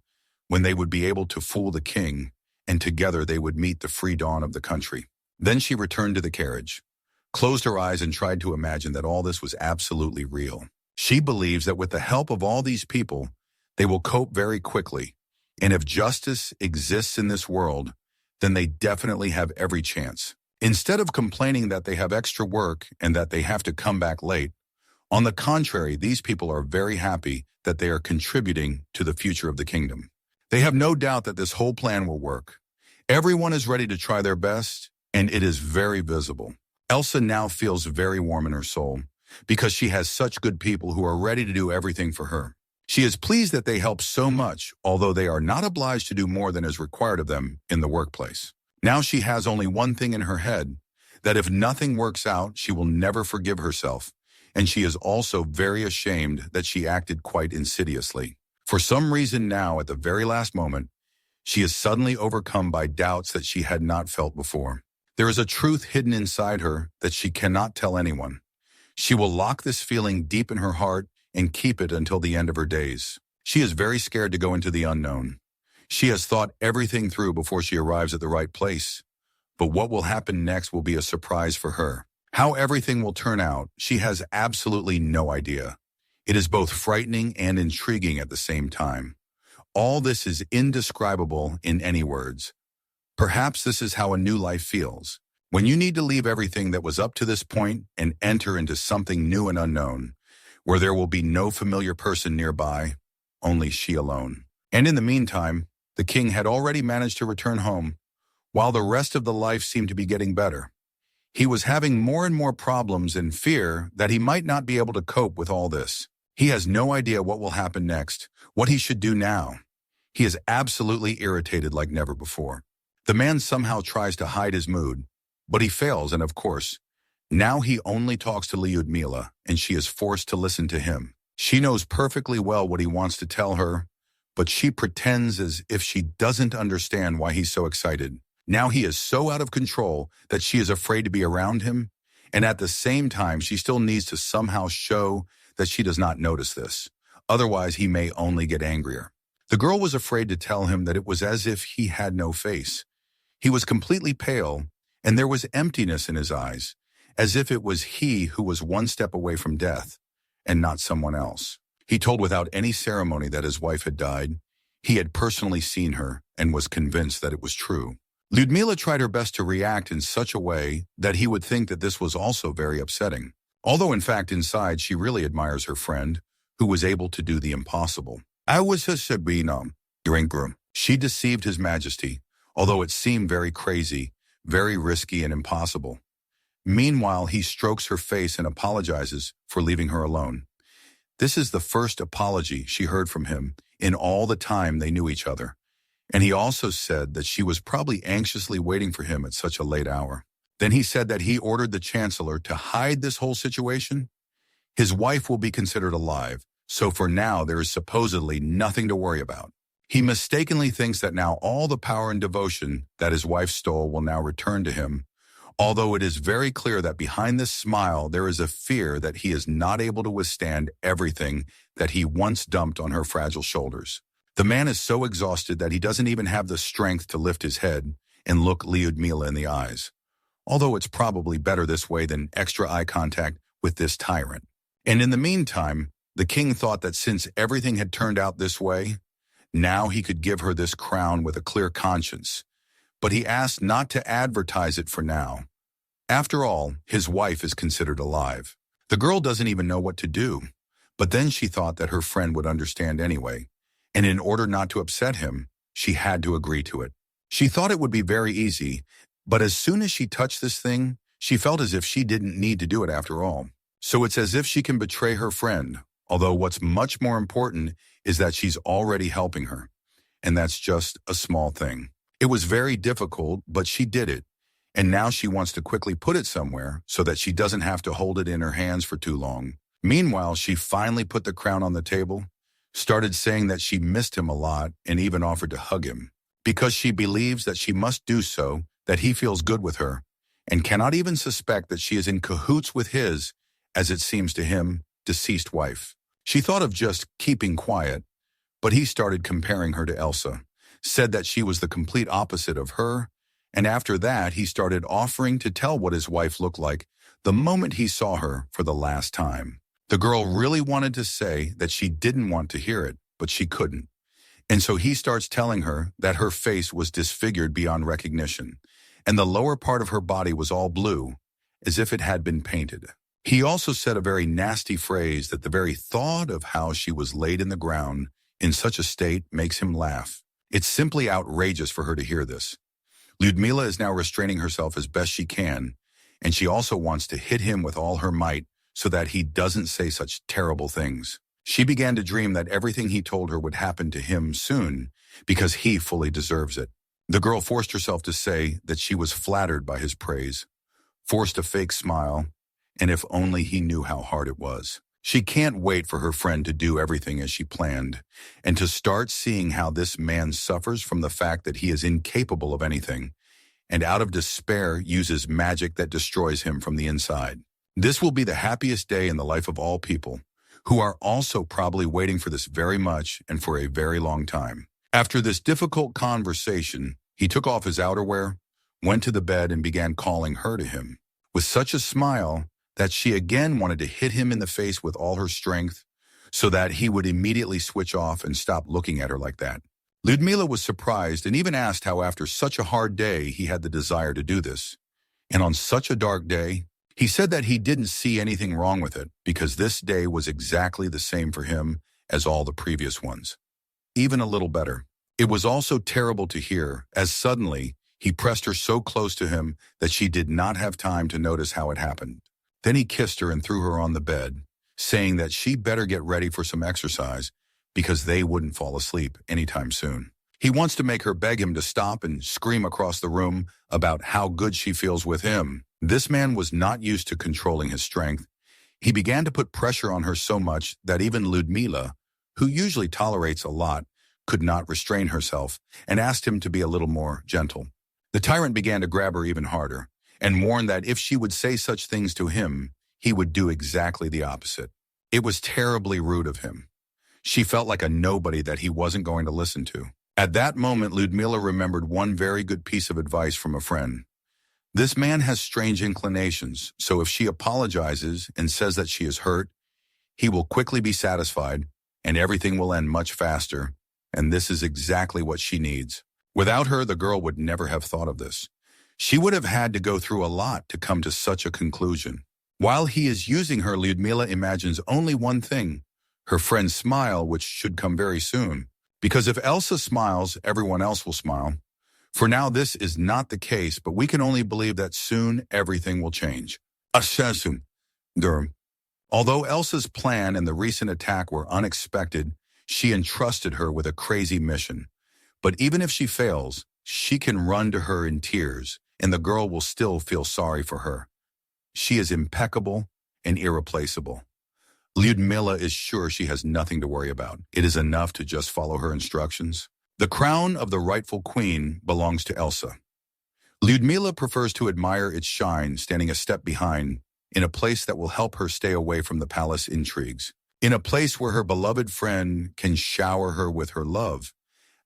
A: when they would be able to fool the king, and together they would meet the free dawn of the country. Then she returned to the carriage, closed her eyes, and tried to imagine that all this was absolutely real. She believes that with the help of all these people, they will cope very quickly, and if justice exists in this world, then they definitely have every chance. Instead of complaining that they have extra work and that they have to come back late, on the contrary, these people are very happy that they are contributing to the future of the kingdom. They have no doubt that this whole plan will work. Everyone is ready to try their best, and it is very visible. Elsa now feels very warm in her soul because she has such good people who are ready to do everything for her. She is pleased that they help so much, although they are not obliged to do more than is required of them in the workplace. Now she has only one thing in her head, that if nothing works out, she will never forgive herself, and she is also very ashamed that she acted quite insidiously. For some reason now, at the very last moment, she is suddenly overcome by doubts that she had not felt before. There is a truth hidden inside her that she cannot tell anyone. She will lock this feeling deep in her heart and keep it until the end of her days. She is very scared to go into the unknown. She has thought everything through before she arrives at the right place. But what will happen next will be a surprise for her. How everything will turn out, she has absolutely no idea. It is both frightening and intriguing at the same time. All this is indescribable in any words. Perhaps this is how a new life feels. When you need to leave everything that was up to this point and enter into something new and unknown, where there will be no familiar person nearby, only she alone. And in the meantime, the king had already managed to return home, while the rest of the life seemed to be getting better. He was having more and more problems and fear that he might not be able to cope with all this. He has no idea what will happen next, what he should do now. He is absolutely irritated like never before. The man somehow tries to hide his mood, but he fails, and of course, now he only talks to Lyudmila, and she is forced to listen to him. She knows perfectly well what he wants to tell her, but she pretends as if she doesn't understand why he's so excited. Now he is so out of control that she is afraid to be around him, and at the same time, she still needs to somehow show that she does not notice this. Otherwise, he may only get angrier. The girl was afraid to tell him that it was as if he had no face. He was completely pale, and there was emptiness in his eyes, as if it was he who was one step away from death, and not someone else. He told without any ceremony that his wife had died. He had personally seen her and was convinced that it was true. Lyudmila tried her best to react in such a way that he would think that this was also very upsetting. Although in fact inside she really admires her friend, who was able to do the impossible. I was a Sabina during groom. She deceived his majesty, although it seemed very crazy, very risky and impossible. Meanwhile, he strokes her face and apologizes for leaving her alone. This is the first apology she heard from him in all the time they knew each other. And he also said that she was probably anxiously waiting for him at such a late hour. Then he said that he ordered the chancellor to hide this whole situation. His wife will be considered alive, so for now there is supposedly nothing to worry about. He mistakenly thinks that now all the power and devotion that his wife stole will now return to him, although it is very clear that behind this smile there is a fear that he is not able to withstand everything that he once dumped on her fragile shoulders. The man is so exhausted that he doesn't even have the strength to lift his head and look Lyudmila in the eyes, although it's probably better this way than extra eye contact with this tyrant. And in the meantime, the king thought that since everything had turned out this way, now he could give her this crown with a clear conscience, but he asked not to advertise it for now. After all, his wife is considered alive. The girl doesn't even know what to do, but then she thought that her friend would understand anyway, and in order not to upset him, she had to agree to it. She thought it would be very easy, but as soon as she touched this thing, she felt as if she didn't need to do it after all. So it's as if she can betray her friend, although what's much more important is that she's already helping her, and that's just a small thing. It was very difficult, but she did it, and now she wants to quickly put it somewhere so that she doesn't have to hold it in her hands for too long. Meanwhile, she finally put the crown on the table, started saying that she missed him a lot, and even offered to hug him, because she believes that she must do so, that he feels good with her, and cannot even suspect that she is in cahoots with his, as it seems to him, deceased wife. She thought of just keeping quiet, but he started comparing her to Elsa, said that she was the complete opposite of her, and after that he started offering to tell what his wife looked like the moment he saw her for the last time. The girl really wanted to say that she didn't want to hear it, but she couldn't. And so he starts telling her that her face was disfigured beyond recognition, and the lower part of her body was all blue, as if it had been painted. He also said a very nasty phrase that the very thought of how she was laid in the ground in such a state makes him laugh. It's simply outrageous for her to hear this. Lyudmila is now restraining herself as best she can, and she also wants to hit him with all her might so that he doesn't say such terrible things. She began to dream that everything he told her would happen to him soon because he fully deserves it. The girl forced herself to say that she was flattered by his praise, forced a fake smile, and if only he knew how hard it was. She can't wait for her friend to do everything as she planned, and to start seeing how this man suffers from the fact that he is incapable of anything, and out of despair uses magic that destroys him from the inside. This will be the happiest day in the life of all people, who are also probably waiting for this very much and for a very long time. After this difficult conversation, he took off his outerwear, went to the bed and began calling her to him, with such a smile that she again wanted to hit him in the face with all her strength so that he would immediately switch off and stop looking at her like that. Lyudmila was surprised and even asked how after such a hard day he had the desire to do this. And on such a dark day, he said that he didn't see anything wrong with it because this day was exactly the same for him as all the previous ones. Even a little better. It was also terrible to hear as suddenly he pressed her so close to him that she did not have time to notice how it happened. Then he kissed her and threw her on the bed, saying that she better get ready for some exercise because they wouldn't fall asleep anytime soon. He wants to make her beg him to stop and scream across the room about how good she feels with him. This man was not used to controlling his strength. He began to put pressure on her so much that even Lyudmila, who usually tolerates a lot, could not restrain herself and asked him to be a little more gentle. The tyrant began to grab her even harder, and warned that if she would say such things to him, he would do exactly the opposite. It was terribly rude of him. She felt like a nobody that he wasn't going to listen to. At that moment, Lyudmila remembered one very good piece of advice from a friend. This man has strange inclinations, so if she apologizes and says that she is hurt, he will quickly be satisfied, and everything will end much faster, and this is exactly what she needs. Without her, the girl would never have thought of this. She would have had to go through a lot to come to such a conclusion. While he is using her, Lyudmila imagines only one thing, her friend's smile, which should come very soon. Because if Elsa smiles, everyone else will smile. For now, this is not the case, but we can only believe that soon everything will change. Assassin. Although Elsa's plan and the recent attack were unexpected, she entrusted her with a crazy mission. But even if she fails, she can run to her in tears, and the girl will still feel sorry for her. She is impeccable and irreplaceable. Lyudmila is sure she has nothing to worry about. It is enough to just follow her instructions. The crown of the rightful queen belongs to Elsa. Lyudmila prefers to admire its shine, standing a step behind, in a place that will help her stay away from the palace intrigues. In a place where her beloved friend can shower her with her love,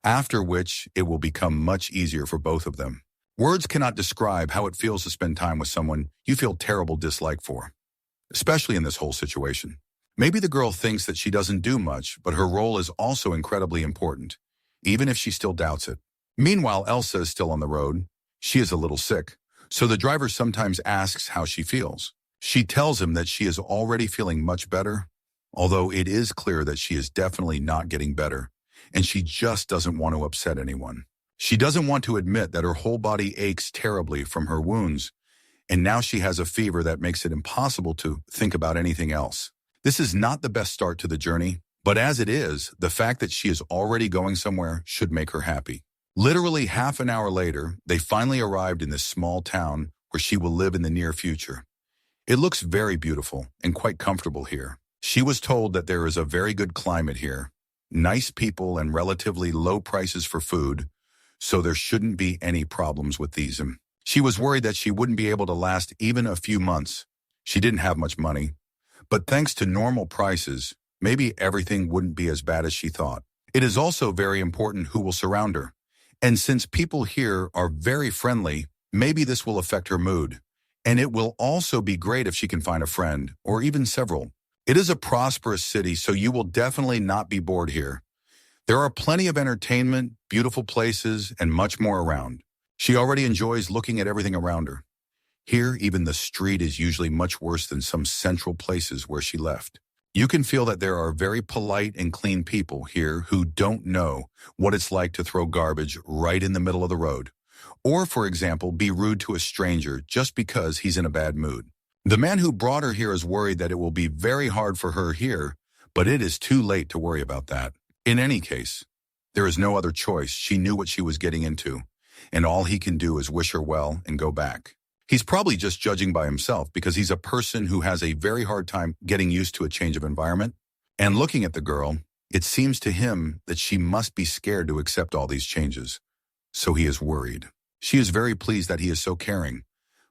A: after which it will become much easier for both of them. Words cannot describe how it feels to spend time with someone you feel terrible dislike for, especially in this whole situation. Maybe the girl thinks that she doesn't do much, but her role is also incredibly important, even if she still doubts it. Meanwhile, Elsa is still on the road. She is a little sick, so the driver sometimes asks how she feels. She tells him that she is already feeling much better, although it is clear that she is definitely not getting better, and she just doesn't want to upset anyone. She doesn't want to admit that her whole body aches terribly from her wounds, and now she has a fever that makes it impossible to think about anything else. This is not the best start to the journey, but as it is, the fact that she is already going somewhere should make her happy. Literally half an hour later, they finally arrived in this small town where she will live in the near future. It looks very beautiful and quite comfortable here. She was told that there is a very good climate here, nice people and relatively low prices for food, so there shouldn't be any problems with these. She was worried that she wouldn't be able to last even a few months. She didn't have much money, but thanks to normal prices, maybe everything wouldn't be as bad as she thought. It is also very important who will surround her. And since people here are very friendly, maybe this will affect her mood. And it will also be great if she can find a friend, or even several. It is a prosperous city, so you will definitely not be bored here. There are plenty of entertainment, beautiful places, and much more around. She already enjoys looking at everything around her. Here, even the street is usually much worse than some central places where she left. You can feel that there are very polite and clean people here who don't know what it's like to throw garbage right in the middle of the road. Or, for example, be rude to a stranger just because he's in a bad mood. The man who brought her here is worried that it will be very hard for her here, but it is too late to worry about that. In any case, there is no other choice. She knew what she was getting into, and all he can do is wish her well and go back. He's probably just judging by himself because he's a person who has a very hard time getting used to a change of environment. And looking at the girl, it seems to him that she must be scared to accept all these changes. So he is worried. She is very pleased that he is so caring,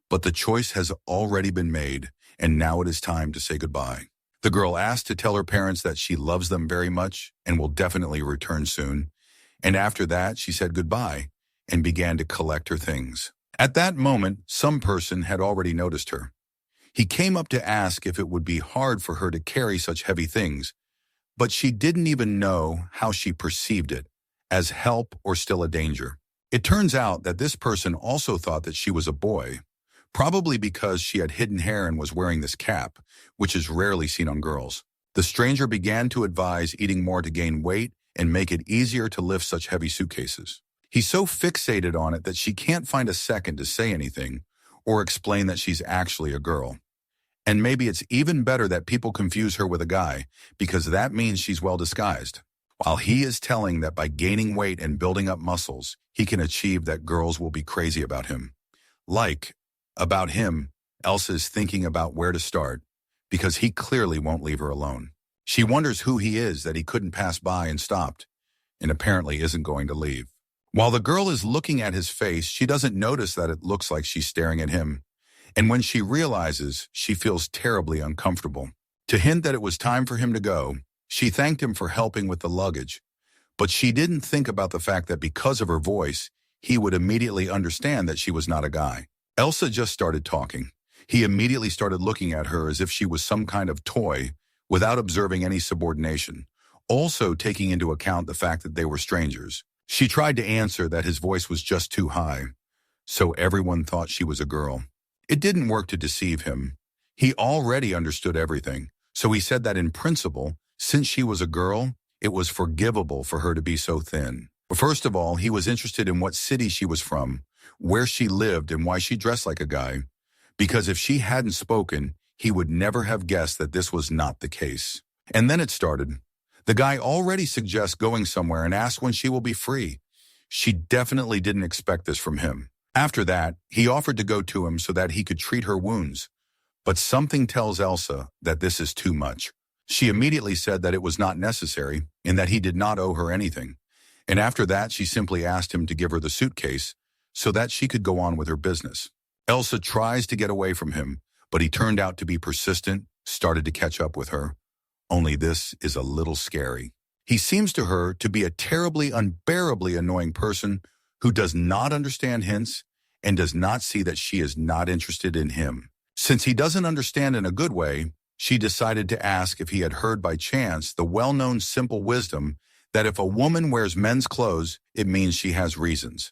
A: but the choice has already been made, and now it is time to say goodbye. The girl asked to tell her parents that she loves them very much and will definitely return soon. And after that, she said goodbye and began to collect her things. At that moment, some person had already noticed her. He came up to ask if it would be hard for her to carry such heavy things, but she didn't even know how she perceived it, as help or still a danger. It turns out that this person also thought that she was a boy, probably because she had hidden hair and was wearing this cap, which is rarely seen on girls. The stranger began to advise eating more to gain weight and make it easier to lift such heavy suitcases. He's so fixated on it that she can't find a second to say anything or explain that she's actually a girl. And maybe it's even better that people confuse her with a guy, because that means she's well disguised. While he is telling that by gaining weight and building up muscles, he can achieve that girls will be crazy about him. About him, Elsa is thinking about where to start, because he clearly won't leave her alone. She wonders who he is that he couldn't pass by and stopped, and apparently isn't going to leave. While the girl is looking at his face, she doesn't notice that it looks like she's staring at him. And when she realizes, she feels terribly uncomfortable. To hint that it was time for him to go, she thanked him for helping with the luggage. But she didn't think about the fact that because of her voice, he would immediately understand that she was not a guy. Elsa just started talking. He immediately started looking at her as if she was some kind of toy, without observing any subordination, also taking into account the fact that they were strangers. She tried to answer that his voice was just too high, so everyone thought she was a girl. It didn't work to deceive him. He already understood everything, so he said that in principle, since she was a girl, it was forgivable for her to be so thin. But first of all, he was interested in what city she was from, where she lived, and why she dressed like a guy. Because if she hadn't spoken, he would never have guessed that this was not the case. And then it started. The guy already suggests going somewhere and asks when she will be free. She definitely didn't expect this from him. After that, he offered to go to him so that he could treat her wounds. But something tells Elsa that this is too much. She immediately said that it was not necessary and that he did not owe her anything. And after that, she simply asked him to give her the suitcase so that she could go on with her business. Elsa tries to get away from him, but he turned out to be persistent, started to catch up with her. Only this is a little scary. He seems to her to be a terribly, unbearably annoying person who does not understand hints and does not see that she is not interested in him. Since he doesn't understand in a good way, she decided to ask if he had heard by chance the well-known simple wisdom that if a woman wears men's clothes, it means she has reasons,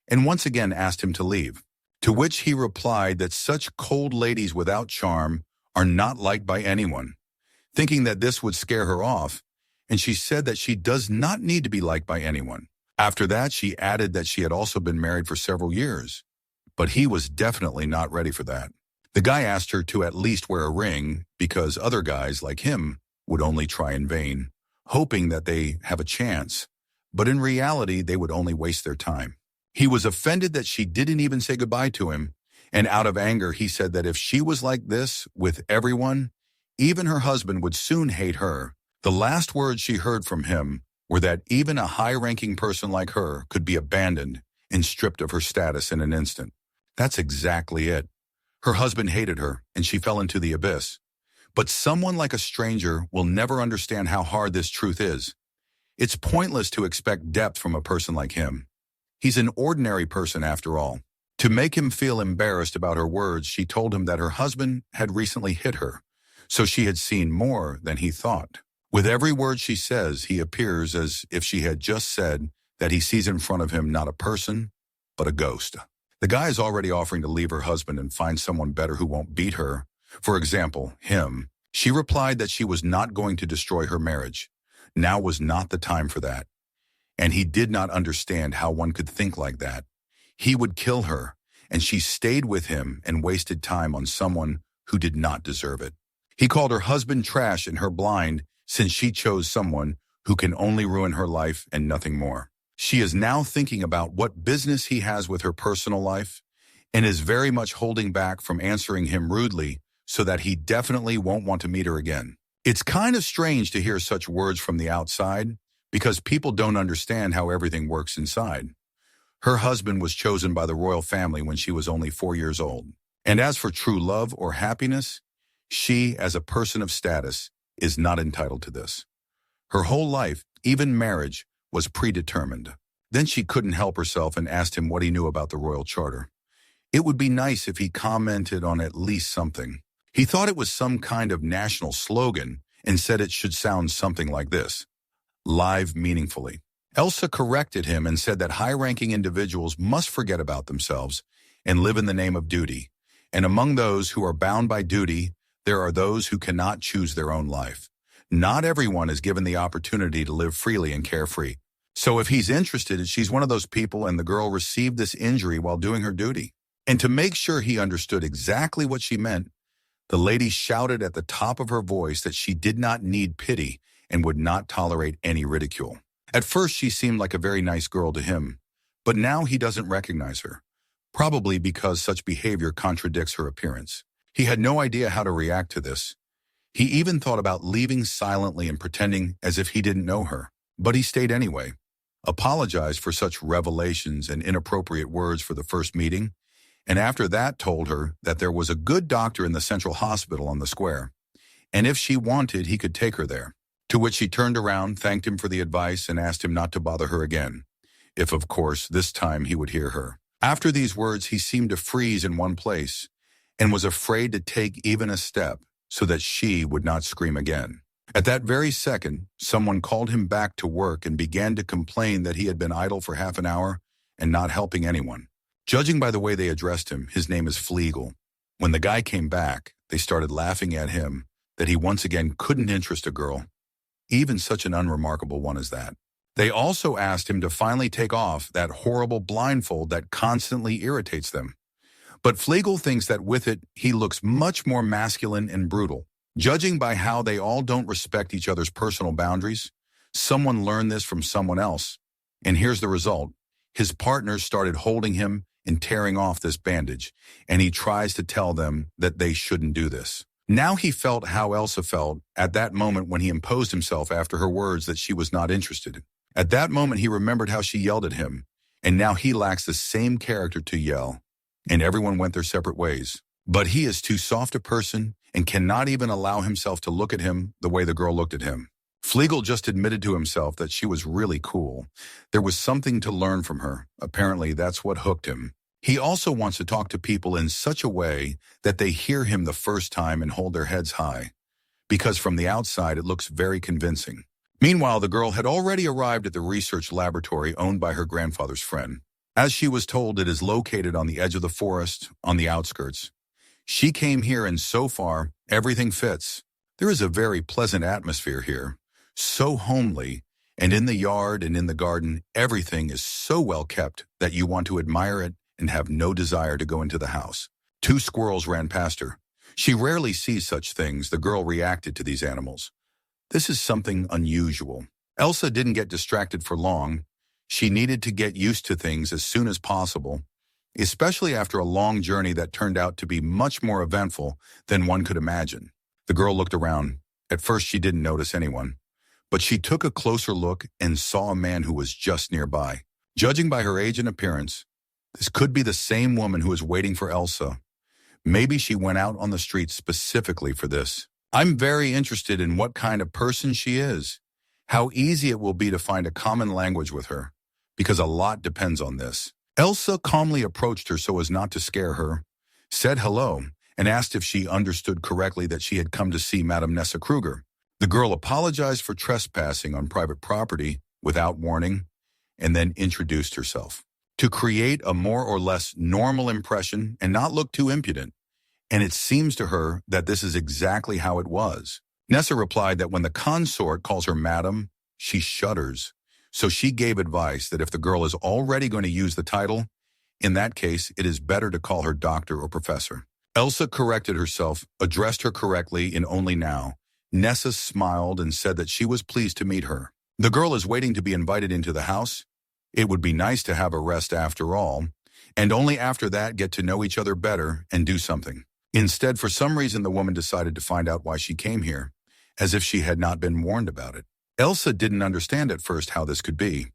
A: and once again asked him to leave. To which he replied that such cold ladies without charm are not liked by anyone, thinking that this would scare her off, and she said that she does not need to be liked by anyone. After that, she added that she had also been married for several years, but he was definitely not ready for that. The guy asked her to at least wear a ring because other guys like him would only try in vain, hoping that they have a chance, but in reality, they would only waste their time. He was offended that she didn't even say goodbye to him, and out of anger, he said that if she was like this with everyone, even her husband would soon hate her. The last words she heard from him were that even a high-ranking person like her could be abandoned and stripped of her status in an instant. That's exactly it. Her husband hated her, and she fell into the abyss. But someone like a stranger will never understand how hard this truth is. It's pointless to expect depth from a person like him. He's an ordinary person after all. To make him feel embarrassed about her words, she told him that her husband had recently hit her, so she had seen more than he thought. With every word she says, he appears as if she had just said that he sees in front of him not a person, but a ghost. The guy is already offering to leave her husband and find someone better who won't beat her. For example, him. She replied that she was not going to destroy her marriage. Now was not the time for that. And he did not understand how one could think like that. He would kill her, and she stayed with him and wasted time on someone who did not deserve it. He called her husband trash and her blind since she chose someone who can only ruin her life and nothing more. She is now thinking about what business he has with her personal life and is very much holding back from answering him rudely so that he definitely won't want to meet her again. It's kind of strange to hear such words from the outside because people don't understand how everything works inside. Her husband was chosen by the royal family when she was only 4 years old. And as for true love or happiness, she, as a person of status, is not entitled to this. Her whole life, even marriage, was predetermined. Then she couldn't help herself and asked him what he knew about the royal charter. It would be nice if he commented on at least something. He thought it was some kind of national slogan and said it should sound something like this: live meaningfully. Elsa corrected him and said that high-ranking individuals must forget about themselves and live in the name of duty. And among those who are bound by duty, there are those who cannot choose their own life. Not everyone is given the opportunity to live freely and carefree. So if he's interested, she's one of those people, and the girl received this injury while doing her duty. And to make sure he understood exactly what she meant, the lady shouted at the top of her voice that she did not need pity and would not tolerate any ridicule. At first, she seemed like a very nice girl to him, but now he doesn't recognize her, probably because such behavior contradicts her appearance. He had no idea how to react to this. He even thought about leaving silently and pretending as if he didn't know her, but he stayed anyway, apologized for such revelations and inappropriate words for the first meeting, and after that told her that there was a good doctor in the central hospital on the square, and if she wanted, he could take her there. To which she turned around, thanked him for the advice, and asked him not to bother her again, if, of course, this time he would hear her. After these words, he seemed to freeze in one place and was afraid to take even a step so that she would not scream again. At that very second, someone called him back to work and began to complain that he had been idle for half an hour and not helping anyone. Judging by the way they addressed him, his name is Flegal. When the guy came back, they started laughing at him that he once again couldn't interest a girl, even such an unremarkable one as that. They also asked him to finally take off that horrible blindfold that constantly irritates them. But Flegal thinks that with it, he looks much more masculine and brutal. Judging by how they all don't respect each other's personal boundaries, someone learned this from someone else. And here's the result. His partners started holding him and tearing off this bandage, and he tries to tell them that they shouldn't do this. Now he felt how Elsa felt at that moment when he imposed himself after her words that she was not interested. At that moment, he remembered how she yelled at him, and now he lacks the same character to yell, and everyone went their separate ways. But he is too soft a person and cannot even allow himself to look at him the way the girl looked at him. Flegal just admitted to himself that she was really cool. There was something to learn from her. Apparently, that's what hooked him. He also wants to talk to people in such a way that they hear him the first time and hold their heads high, because from the outside it looks very convincing. Meanwhile, the girl had already arrived at the research laboratory owned by her grandfather's friend. As she was told, it is located on the edge of the forest, on the outskirts. She came here and so far, everything fits. There is a very pleasant atmosphere here, so homely, and in the yard and in the garden, everything is so well kept that you want to admire it and have no desire to go into the house. 2 squirrels ran past her. She rarely sees such things. The girl reacted to these animals. This is something unusual. Elsa didn't get distracted for long. She needed to get used to things as soon as possible, especially after a long journey that turned out to be much more eventful than one could imagine. The girl looked around. At first, she didn't notice anyone, but she took a closer look and saw a man who was just nearby. Judging by her age and appearance, this could be the same woman who was waiting for Elsa. Maybe she went out on the street specifically for this. I'm very interested in what kind of person she is, how easy it will be to find a common language with her, because a lot depends on this. Elsa calmly approached her so as not to scare her, said hello, and asked if she understood correctly that she had come to see Madame Nessa Kruger. The girl apologized for trespassing on private property without warning, and then introduced herself. To create a more or less normal impression and not look too impudent. And it seems to her that this is exactly how it was. Nessa replied that when the consort calls her madam, she shudders. So she gave advice that if the girl is already going to use the title, in that case, it is better to call her doctor or professor. Elsa corrected herself, addressed her correctly in only now. Nessa smiled and said that she was pleased to meet her. The girl is waiting to be invited into the house. It would be nice to have a rest after all, and only after that get to know each other better and do something. Instead, for some reason, the woman decided to find out why she came here, as if she had not been warned about it. Elsa didn't understand at first how this could be.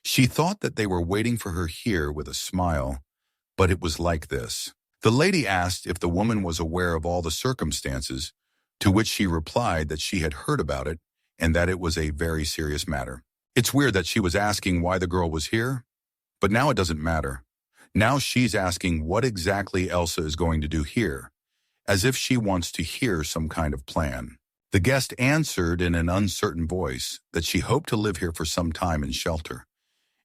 A: She thought that they were waiting for her here with a smile, but it was like this. The lady asked if the woman was aware of all the circumstances, to which she replied that she had heard about it and that it was a very serious matter. It's weird that she was asking why the girl was here, but now it doesn't matter. Now she's asking what exactly Elsa is going to do here, as if she wants to hear some kind of plan. The guest answered in an uncertain voice that she hoped to live here for some time in shelter,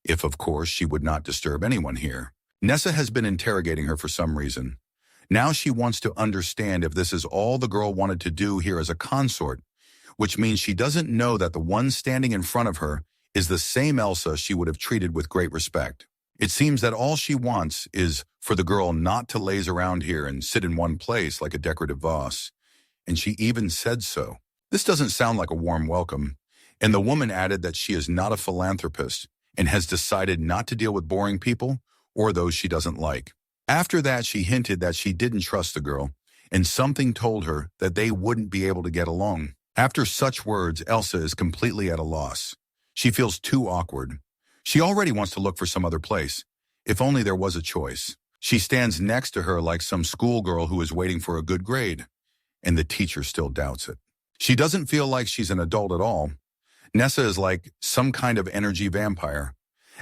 A: if of course she would not disturb anyone here. Nessa has been interrogating her for some reason. Now she wants to understand if this is all the girl wanted to do here as a consort, which means she doesn't know that the one standing in front of her is the same Elsa she would have treated with great respect. It seems that all she wants is for the girl not to laze around here and sit in one place like a decorative vase. And she even said so. This doesn't sound like a warm welcome. And the woman added that she is not a philanthropist and has decided not to deal with boring people or those she doesn't like. After that, she hinted that she didn't trust the girl, and something told her that they wouldn't be able to get along. After such words, Elsa is completely at a loss. She feels too awkward. She already wants to look for some other place, if only there was a choice. She stands next to her like some schoolgirl who is waiting for a good grade, and the teacher still doubts it. She doesn't feel like she's an adult at all. Nessa is like some kind of energy vampire.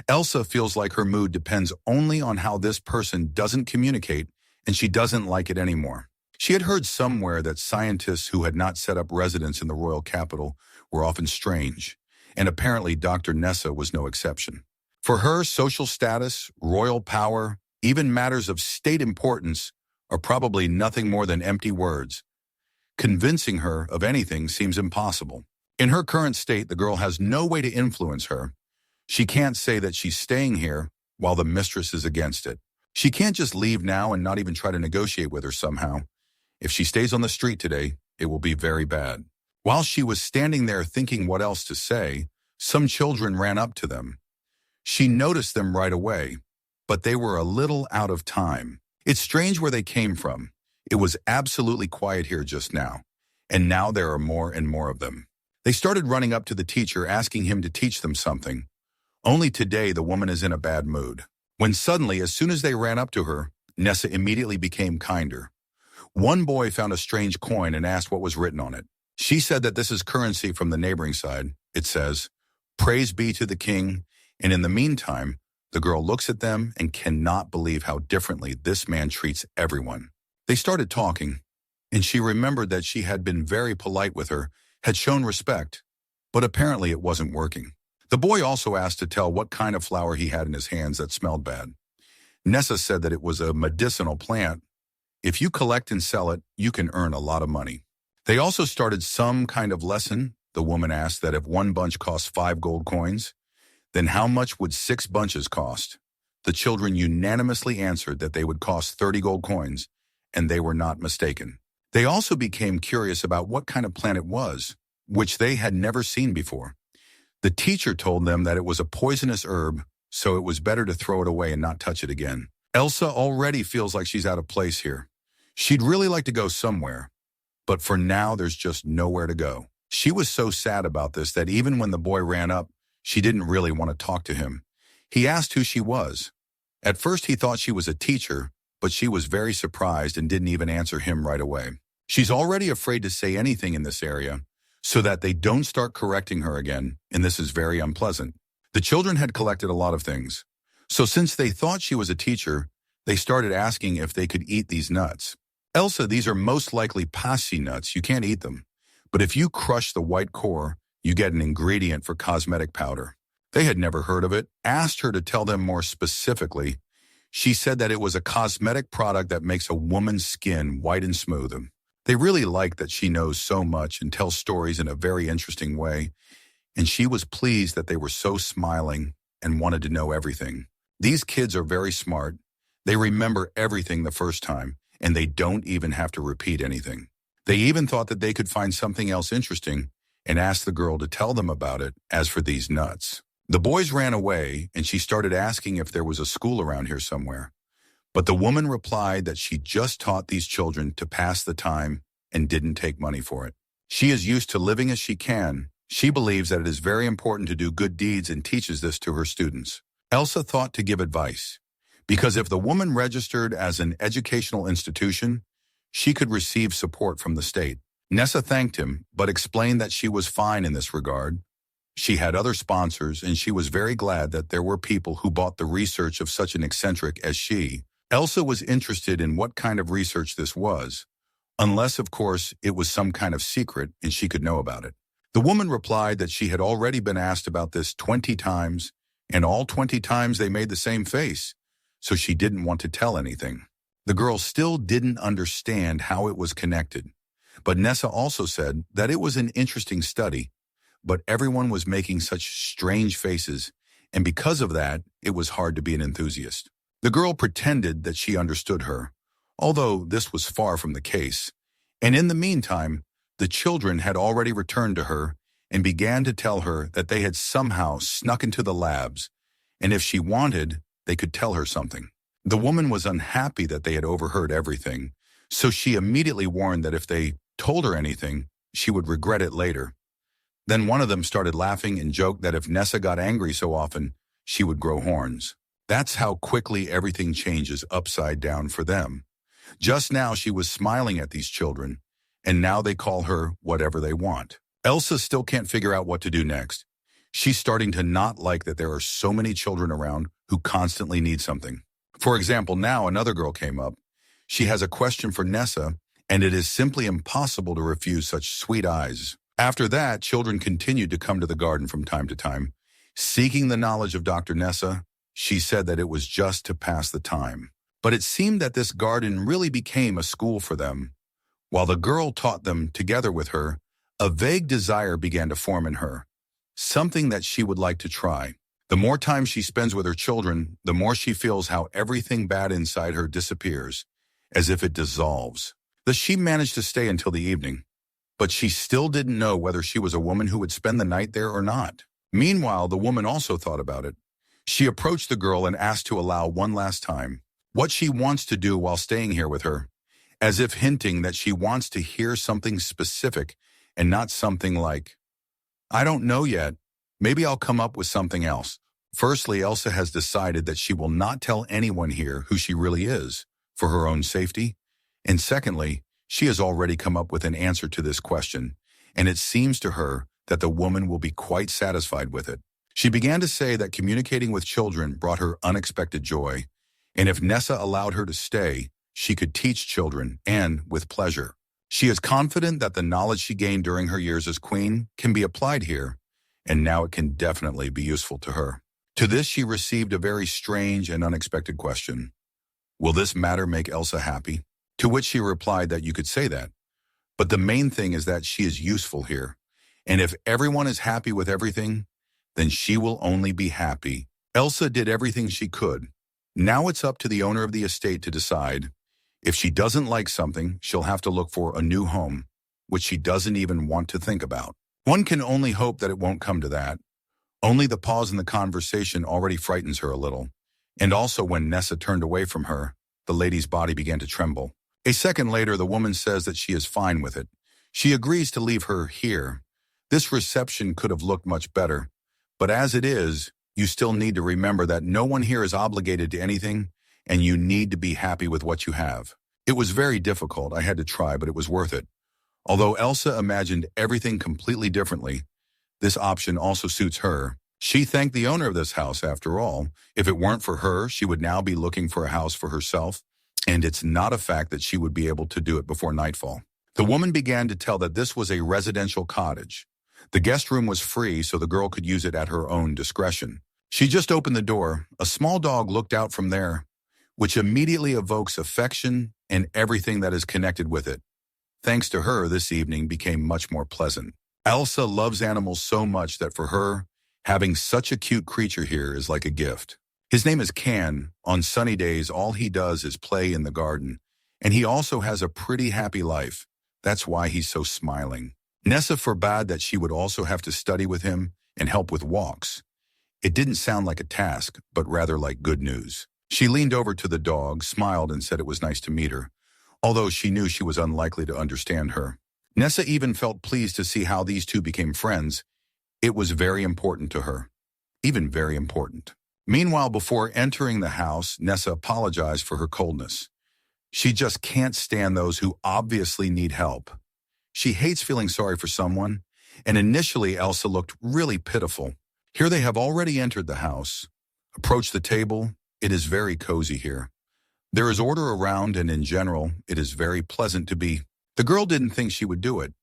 A: Elsa feels like her mood depends only on how this person doesn't communicate, and she doesn't like it anymore. She had heard somewhere that scientists who had not set up residence in the royal capital were often strange, and apparently Dr. Nessa was no exception. For her, social status, royal power, even matters of state importance are probably nothing more than empty words. Convincing her of anything seems impossible. In her current state, the girl has no way to influence her. She can't say that she's staying here while the mistress is against it. She can't just leave now and not even try to negotiate with her somehow. If she stays on the street today, it will be very bad. While she was standing there thinking what else to say, some children ran up to them. She noticed them right away, but they were a little out of time. It's strange where they came from. It was absolutely quiet here just now, and now there are more and more of them. They started running up to the teacher asking him to teach them something. Only today the woman is in a bad mood. When suddenly, as soon as they ran up to her, Nessa immediately became kinder. One boy found a strange coin and asked what was written on it. She said that this is currency from the neighboring side. It says, "Praise be to the king," and in the meantime, the girl looks at them and cannot believe how differently this man treats everyone. They started talking, and she remembered that she had been very polite with her, had shown respect, but apparently it wasn't working. The boy also asked to tell what kind of flower he had in his hands that smelled bad. Nessa said that it was a medicinal plant. If you collect and sell it, you can earn a lot of money. They also started some kind of lesson. The woman asked that if one bunch cost 5 gold coins, then how much would 6 bunches cost? The children unanimously answered that they would cost 30 gold coins, and they were not mistaken. They also became curious about what kind of plant it was, which they had never seen before. The teacher told them that it was a poisonous herb, so it was better to throw it away and not touch it again. Elsa already feels like she's out of place here. She'd really like to go somewhere, but for now there's just nowhere to go. She was so sad about this that even when the boy ran up, she didn't really want to talk to him. He asked who she was. At first he thought she was a teacher, but she was very surprised and didn't even answer him right away. She's already afraid to say anything in this area, so that they don't start correcting her again, and this is very unpleasant. The children had collected a lot of things. So since they thought she was a teacher, they started asking if they could eat these nuts. Elsa, these are most likely passi nuts. You can't eat them. But if you crush the white core, you get an ingredient for cosmetic powder. They had never heard of it, asked her to tell them more specifically. She said that it was a cosmetic product that makes a woman's skin white and smooth. They really liked that she knows so much and tells stories in a very interesting way, and she was pleased that they were so smiling and wanted to know everything. These kids are very smart. They remember everything the first time, and they don't even have to repeat anything. They even thought that they could find something else interesting and asked the girl to tell them about it. As for these nuts, the boys ran away, and she started asking if there was a school around here somewhere. But the woman replied that she just taught these children to pass the time and didn't take money for it. She is used to living as she can. She believes that it is very important to do good deeds and teaches this to her students. Elsa thought to give advice, because if the woman registered as an educational institution, she could receive support from the state. Nessa thanked him, but explained that she was fine in this regard. She had other sponsors, and she was very glad that there were people who bought the research of such an eccentric as she. Elsa was interested in what kind of research this was, unless, of course, it was some kind of secret and she could know about it. The woman replied that she had already been asked about this 20 times, and all 20 times they made the same face, so she didn't want to tell anything. The girl still didn't understand how it was connected, but Nessa also said that it was an interesting study, but everyone was making such strange faces, and because of that, it was hard to be an enthusiast. The girl pretended that she understood her, although this was far from the case, and in the meantime, the children had already returned to her and began to tell her that they had somehow snuck into the labs, and if she wanted, they could tell her something. The woman was unhappy that they had overheard everything, so she immediately warned that if they told her anything, she would regret it later. Then one of them started laughing and joked that if Nessa got angry so often, she would grow horns. That's how quickly everything changes upside down for them. Just now she was smiling at these children, and now they call her whatever they want. Elsa still can't figure out what to do next. She's starting to not like that there are so many children around who constantly need something. For example, now another girl came up. She has a question for Nessa, and it is simply impossible to refuse such sweet eyes. After that, children continued to come to the garden from time to time, seeking the knowledge of Dr. Nessa. She said that it was just to pass the time. But it seemed that this garden really became a school for them. While the girl taught them together with her, a vague desire began to form in her, something that she would like to try. The more time she spends with her children, the more she feels how everything bad inside her disappears, as if it dissolves. Thus she managed to stay until the evening, but she still didn't know whether she was a woman who would spend the night there or not. Meanwhile, the woman also thought about it. She approached the girl and asked to allow one last time what she wants to do while staying here with her, as if hinting that she wants to hear something specific and not something like, "I don't know yet. Maybe I'll come up with something else." Firstly, Elsa has decided that she will not tell anyone here who she really is, for her own safety. And secondly, she has already come up with an answer to this question, and it seems to her that the woman will be quite satisfied with it. She began to say that communicating with children brought her unexpected joy, and if Nessa allowed her to stay, she could teach children, and with pleasure. She is confident that the knowledge she gained during her years as queen can be applied here, and now it can definitely be useful to her. To this, she received a very strange and unexpected question. Will this matter make Elsa happy? To which she replied that you could say that, but the main thing is that she is useful here, and if everyone is happy with everything, then she will only be happy. Elsa did everything she could. Now it's up to the owner of the estate to decide. If she doesn't like something, she'll have to look for a new home, which she doesn't even want to think about. One can only hope that it won't come to that. Only the pause in the conversation already frightens her a little. And also when Nessa turned away from her, the lady's body began to tremble. A second later, the woman says that she is fine with it. She agrees to leave her here. This reception could have looked much better. But as it is, you still need to remember that no one here is obligated to anything, and you need to be happy with what you have. It was very difficult. I had to try, but it was worth it. Although Elsa imagined everything completely differently, this option also suits her. She thanked the owner of this house, after all. If it weren't for her, she would now be looking for a house for herself, and it's not a fact that she would be able to do it before nightfall. The woman began to tell that this was a residential cottage. The guest room was free, so the girl could use it at her own discretion. She just opened the door. A small dog looked out from there, which immediately evokes affection and everything that is connected with it. Thanks to her, this evening became much more pleasant. Elsa loves animals so much that for her, having such a cute creature here is like a gift. His name is Can. On sunny days, all he does is play in the garden, and he also has a pretty happy life. That's why he's so smiling. Nessa forbade that she would also have to study with him and help with walks. It didn't sound like a task, but rather like good news. She leaned over to the dog, smiled, and said it was nice to meet her, although she knew she was unlikely to understand her. Nessa even felt pleased to see how these two became friends. It was very important to her, even very important. Meanwhile, before entering the house, Nessa apologized for her coldness. She just can't stand those who obviously need help. She hates feeling sorry for someone, and initially Elsa looked really pitiful. Here they have already entered the house. Approach the table. It is very cozy here. There is order around, and in general, it is very pleasant to be. The girl didn't think she would do it,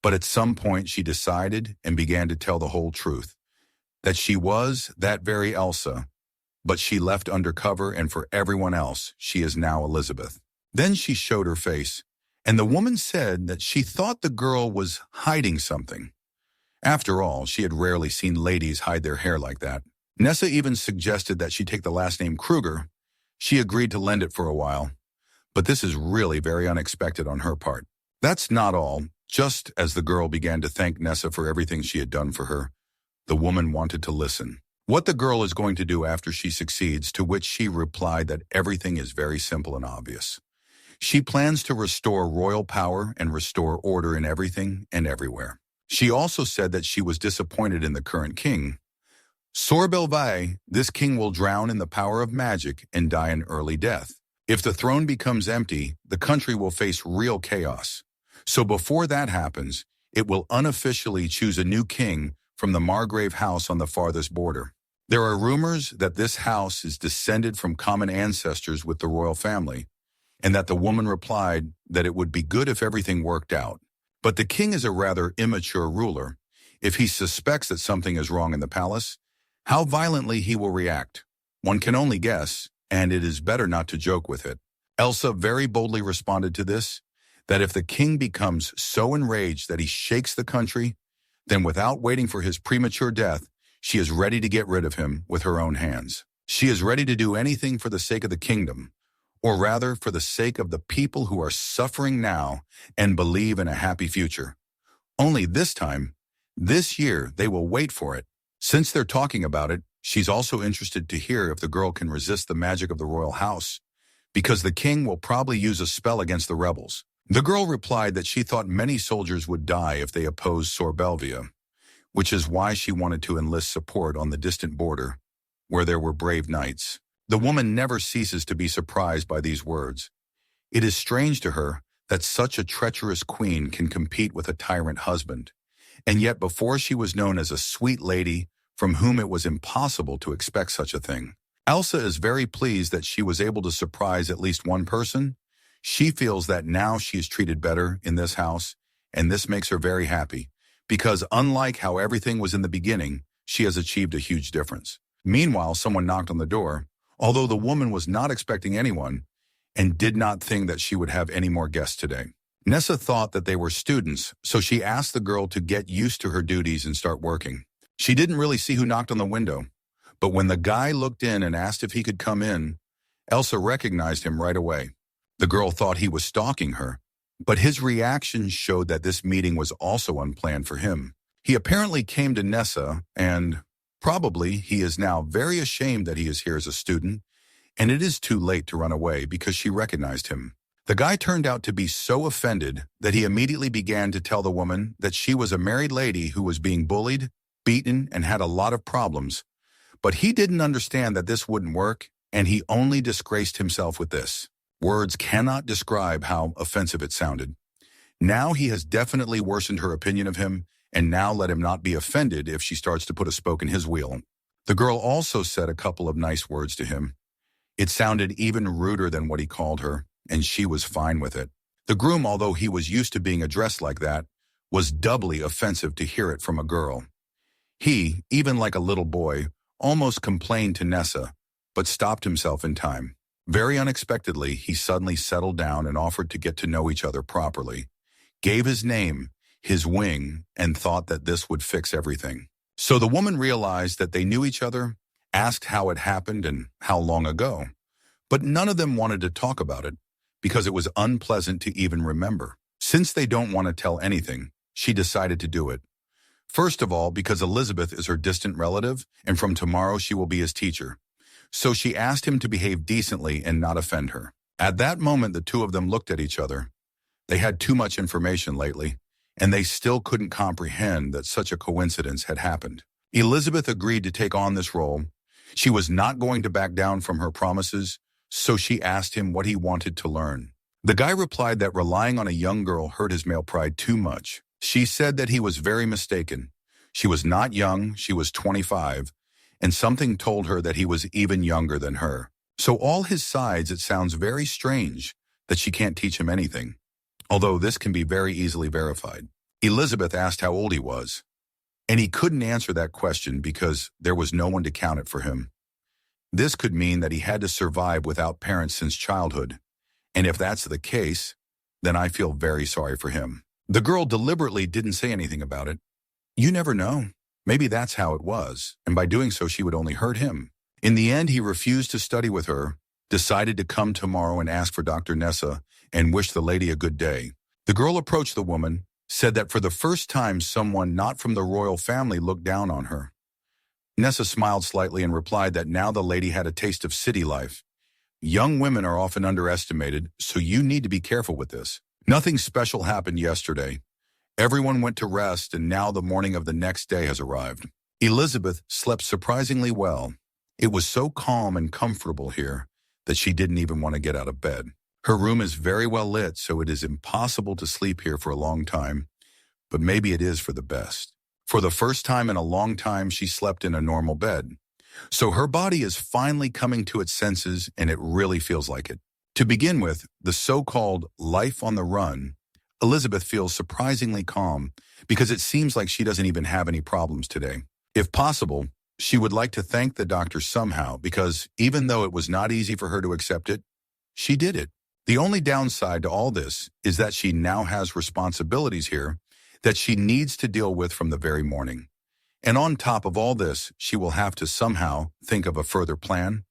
A: but at some point she decided and began to tell the whole truth, that she was that very Elsa, but she left undercover, and for everyone else, she is now Elizabeth. Then she showed her face, and the woman said that she thought the girl was hiding something. After all, she had rarely seen ladies hide their hair like that. Nessa even suggested that she take the last name Kruger. She agreed to lend it for a while, but this is really very unexpected on her part. That's not all. Just as the girl began to thank Nessa for everything she had done for her, the woman wanted to listen. What the girl is going to do after she succeeds, to which she replied that everything is very simple and obvious. She plans to restore royal power and restore order in everything and everywhere. She also said that she was disappointed in the current king. Sorbelvae, this king will drown in the power of magic and die an early death. If the throne becomes empty, the country will face real chaos. So before that happens, it will unofficially choose a new king from the Margrave house on the farthest border. There are rumors that this house is descended from common ancestors with the royal family, and that the woman replied that it would be good if everything worked out. But the king is a rather immature ruler. If he suspects that something is wrong in the palace, how violently he will react. One can only guess, and it is better not to joke with it. Elsa very boldly responded to this, that if the king becomes so enraged that he shakes the country, then without waiting for his premature death, she is ready to get rid of him with her own hands. She is ready to do anything for the sake of the kingdom, or rather for the sake of the people who are suffering now and believe in a happy future. Only this time, this year, they will wait for it. Since they're talking about it, she's also interested to hear if the girl can resist the magic of the royal house, because the king will probably use a spell against the rebels. The girl replied that she thought many soldiers would die if they opposed Sorbelvia, which is why she wanted to enlist support on the distant border, where there were brave knights. The woman never ceases to be surprised by these words. It is strange to her that such a treacherous queen can compete with a tyrant husband, and yet before she was known as a sweet lady from whom it was impossible to expect such a thing. Elsa is very pleased that she was able to surprise at least one person. She feels that now she is treated better in this house, and this makes her very happy, because unlike how everything was in the beginning, she has achieved a huge difference. Meanwhile, someone knocked on the door, although the woman was not expecting anyone and did not think that she would have any more guests today. Nessa thought that they were students, so she asked the girl to get used to her duties and start working. She didn't really see who knocked on the window, but when the guy looked in and asked if he could come in, Elsa recognized him right away. The girl thought he was stalking her, but his reaction showed that this meeting was also unplanned for him. He apparently came to Nessa, and probably he is now very ashamed that he is here as a student, and it is too late to run away because she recognized him. The guy turned out to be so offended that he immediately began to tell the woman that she was a married lady who was being bullied, beaten, and had a lot of problems. But he didn't understand that this wouldn't work, and he only disgraced himself with this. Words cannot describe how offensive it sounded. Now he has definitely worsened her opinion of him, and now let him not be offended if she starts to put a spoke in his wheel. The girl also said a couple of nice words to him. It sounded even ruder than what he called her, and she was fine with it. The groom, although he was used to being addressed like that, was doubly offensive to hear it from a girl. He, even like a little boy, almost complained to Nessa, but stopped himself in time. Very unexpectedly, he suddenly settled down and offered to get to know each other properly, gave his name, his wing, and thought that this would fix everything. So the woman realized that they knew each other, asked how it happened and how long ago, but none of them wanted to talk about it because it was unpleasant to even remember. Since they don't want to tell anything, she decided to do it. First of all, because Elizabeth is her distant relative, and from tomorrow she will be his teacher. So she asked him to behave decently and not offend her. At that moment, the two of them looked at each other. They had too much information lately, and they still couldn't comprehend that such a coincidence had happened. Elizabeth agreed to take on this role. She was not going to back down from her promises, so she asked him what he wanted to learn. The guy replied that relying on a young girl hurt his male pride too much. She said that he was very mistaken. She was not young, she was 25, and something told her that he was even younger than her. So all his sides, it sounds very strange that she can't teach him anything, although this can be very easily verified. Elizabeth asked how old he was, and he couldn't answer that question because there was no one to count it for him. This could mean that he had to survive without parents since childhood, and if that's the case, then I feel very sorry for him. The girl deliberately didn't say anything about it. You never know. Maybe that's how it was, and by doing so she would only hurt him. In the end, he refused to study with her, decided to come tomorrow and ask for Dr. Nessa and wish the lady a good day. The girl approached the woman, said that for the first time someone not from the royal family looked down on her. Nessa smiled slightly and replied that now the lady had a taste of city life. Young women are often underestimated, so you need to be careful with this. Nothing special happened yesterday. Everyone went to rest, and now the morning of the next day has arrived. Elizabeth slept surprisingly well. It was so calm and comfortable here that she didn't even want to get out of bed. Her room is very well lit, so it is impossible to sleep here for a long time, but maybe it is for the best. For the first time in a long time, she slept in a normal bed. So her body is finally coming to its senses, and it really feels like it. To begin with, the so-called life on the run, Elizabeth feels surprisingly calm because it seems like she doesn't even have any problems today. If possible, she would like to thank the doctor somehow because even though it was not easy for her to accept it, she did it. The only downside to all this is that she now has responsibilities here that she needs to deal with from the very morning. And on top of all this, she will have to somehow think of a further plan,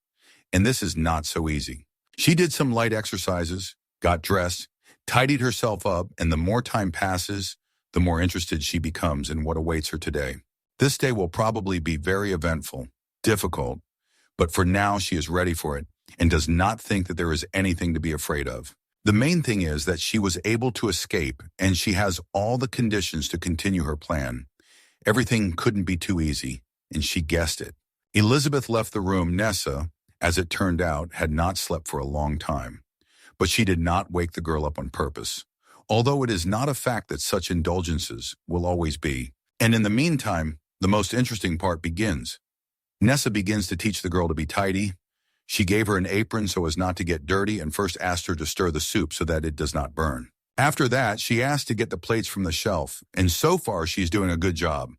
A: and this is not so easy. She did some light exercises, got dressed, tidied herself up, and the more time passes, the more interested she becomes in what awaits her today. This day will probably be very eventful, difficult, but for now she is ready for it and does not think that there is anything to be afraid of. The main thing is that she was able to escape and she has all the conditions to continue her plan. Everything couldn't be too easy, and she guessed it. Elizabeth left the room. Nessa, as it turned out, had not slept for a long time. But she did not wake the girl up on purpose, although it is not a fact that such indulgences will always be. And in the meantime, the most interesting part begins. Nessa begins to teach the girl to be tidy. She gave her an apron so as not to get dirty and first asked her to stir the soup so that it does not burn. After that, she asked to get the plates from the shelf, and so far she's doing a good job,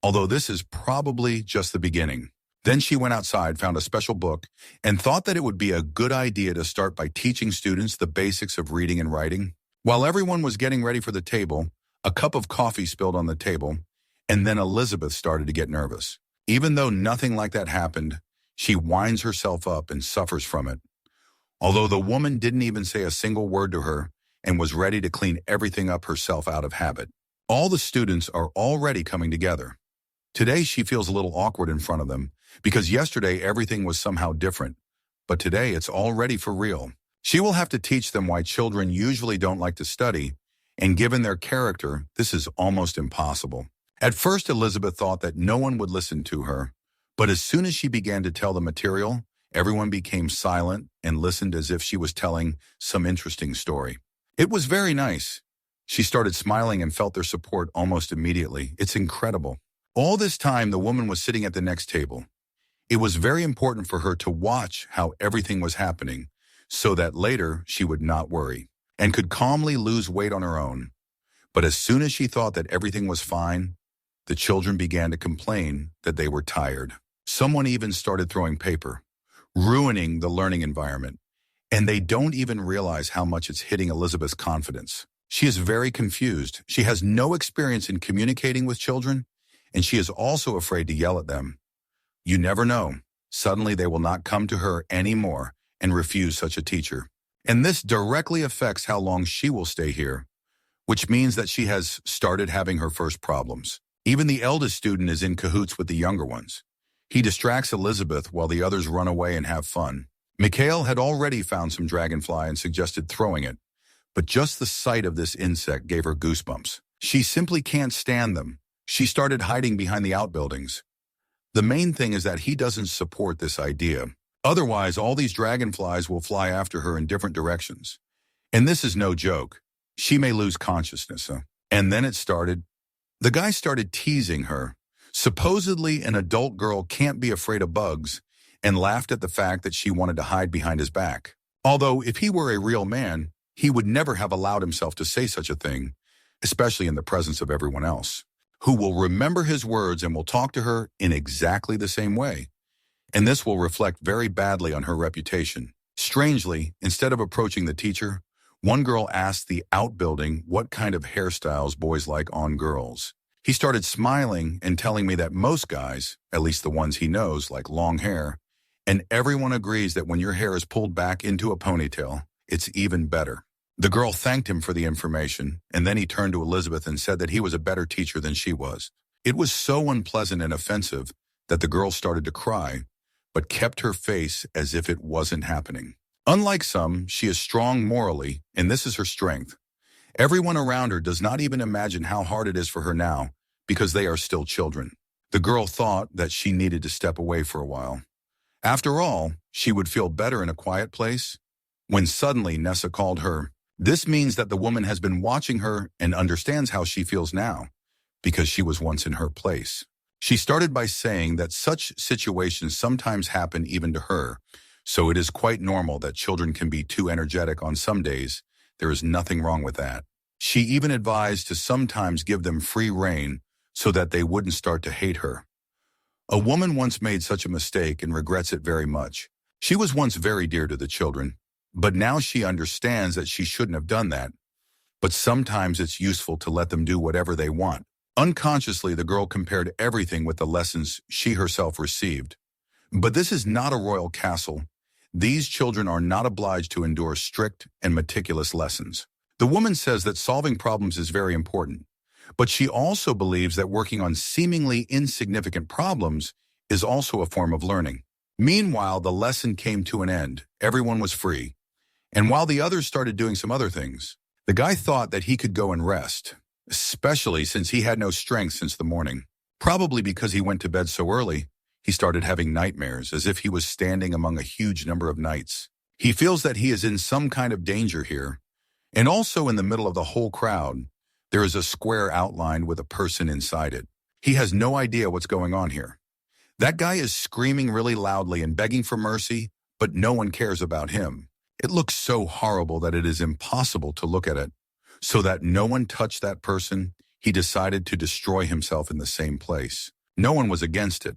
A: although this is probably just the beginning. Then she went outside, found a special book, and thought that it would be a good idea to start by teaching students the basics of reading and writing. While everyone was getting ready for the table, a cup of coffee spilled on the table, and then Elizabeth started to get nervous. Even though nothing like that happened, she winds herself up and suffers from it. Although the woman didn't even say a single word to her and was ready to clean everything up herself out of habit. All the students are already coming together. Today she feels a little awkward in front of them because yesterday everything was somehow different, but today it's already for real. She will have to teach them why children usually don't like to study, and given their character, this is almost impossible. At first, Elizabeth thought that no one would listen to her, but as soon as she began to tell the material, everyone became silent and listened as if she was telling some interesting story. It was very nice. She started smiling and felt their support almost immediately. It's incredible. All this time, the woman was sitting at the next table. It was very important for her to watch how everything was happening so that later she would not worry and could calmly lose weight on her own. But as soon as she thought that everything was fine, the children began to complain that they were tired. Someone even started throwing paper, ruining the learning environment, and they don't even realize how much it's hitting Elizabeth's confidence. She is very confused. She has no experience in communicating with children, and she is also afraid to yell at them. You never know. Suddenly they will not come to her anymore and refuse such a teacher. And this directly affects how long she will stay here, which means that she has started having her first problems. Even the eldest student is in cahoots with the younger ones. He distracts Elizabeth while the others run away and have fun. Mikhail had already found some dragonfly and suggested throwing it, but just the sight of this insect gave her goosebumps. She simply can't stand them. She started hiding behind the outbuildings. The main thing is that he doesn't support this idea. Otherwise, all these dragonflies will fly after her in different directions. And this is no joke. She may lose consciousness. And then it started. The guy started teasing her. Supposedly, an adult girl can't be afraid of bugs, and laughed at the fact that she wanted to hide behind his back. Although, if he were a real man, he would never have allowed himself to say such a thing, especially in the presence of everyone else, who will remember his words and will talk to her in exactly the same way. And this will reflect very badly on her reputation. Strangely, instead of approaching the teacher, one girl asked the outbuilding what kind of hairstyles boys like on girls. He started smiling and telling me that most guys, at least the ones he knows, like long hair, and everyone agrees that when your hair is pulled back into a ponytail, it's even better. The girl thanked him for the information, and then he turned to Elizabeth and said that he was a better teacher than she was. It was so unpleasant and offensive that the girl started to cry, but kept her face as if it wasn't happening. Unlike some, she is strong morally, and this is her strength. Everyone around her does not even imagine how hard it is for her now, because they are still children. The girl thought that she needed to step away for a while. After all, she would feel better in a quiet place. When suddenly Nessa called her, this means that the woman has been watching her and understands how she feels now, because she was once in her place. She started by saying that such situations sometimes happen even to her, So it is quite normal that children can be too energetic on some days. There is nothing wrong with that. She even advised to sometimes give them free rein so that they wouldn't start to hate her. A woman once made such a mistake and regrets it very much. She was once very dear to the children, but now she understands that she shouldn't have done that. But sometimes it's useful to let them do whatever they want. Unconsciously, the girl compared everything with the lessons she herself received. But this is not a royal castle. These children are not obliged to endure strict and meticulous lessons. The woman says that solving problems is very important, but she also believes that working on seemingly insignificant problems is also a form of learning. Meanwhile, the lesson came to an end. Everyone was free. And while the others started doing some other things, the guy thought that he could go and rest, especially since he had no strength since the morning. Probably because he went to bed so early, he started having nightmares, as if he was standing among a huge number of knights. He feels that he is in some kind of danger here. And also in the middle of the whole crowd, there is a square outlined with a person inside it. He has no idea what's going on here. That guy is screaming really loudly and begging for mercy, but no one cares about him. It looks so horrible that it is impossible to look at it. So that no one touched that person, he decided to destroy himself in the same place. No one was against it.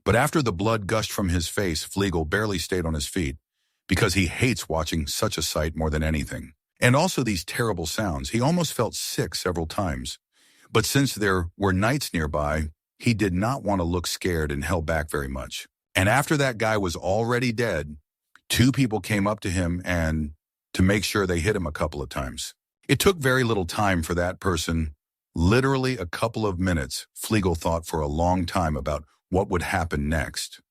A: But after the blood gushed from his face, Flegal barely stayed on his feet because he hates watching such a sight more than anything. And also these terrible sounds. He almost felt sick several times. But since there were knights nearby, he did not want to look scared and held back very much. And after that guy was already dead, two people came up to him and to make sure they hit him a couple of times. It took very little time for that person, literally a couple of minutes. Flegal thought for a long time about what would happen next.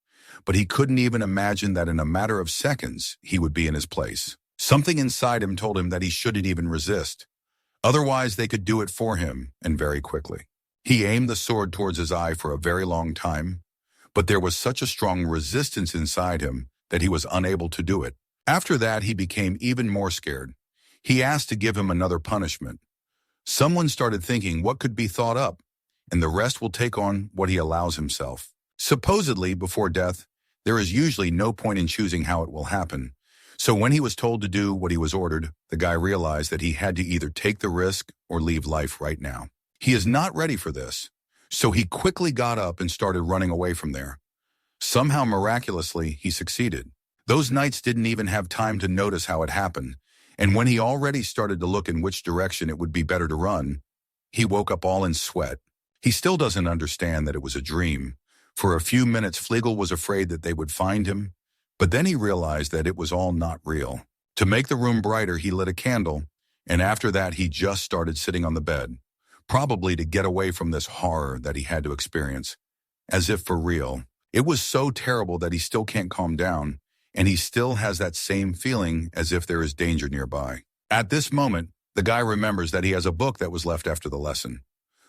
A: But he couldn't even imagine that in a matter of seconds, he would be in his place. Something inside him told him that he shouldn't even resist. Otherwise, they could do it for him, and very quickly. He aimed the sword towards his eye for a very long time, but there was such a strong resistance inside him that he was unable to do it. After that, he became even more scared. He asked to give him another punishment. Someone started thinking what could be thought up, and the rest will take on what he allows himself. Supposedly, before death, there is usually no point in choosing how it will happen. So when he was told to do what he was ordered, the guy realized that he had to either take the risk or leave life right now. He is not ready for this, so he quickly got up and started running away from there. Somehow, miraculously, he succeeded. Those knights didn't even have time to notice how it happened, and when he already started to look in which direction it would be better to run, he woke up all in sweat. He still doesn't understand that it was a dream. For a few minutes, Flegal was afraid that they would find him, but then he realized that it was all not real. To make the room brighter, he lit a candle, and after that, he just started sitting on the bed, probably to get away from this horror that he had to experience, as if for real. It was so terrible that he still can't calm down, and he still has that same feeling as if there is danger nearby. At this moment, the guy remembers that he has a book that was left after the lesson.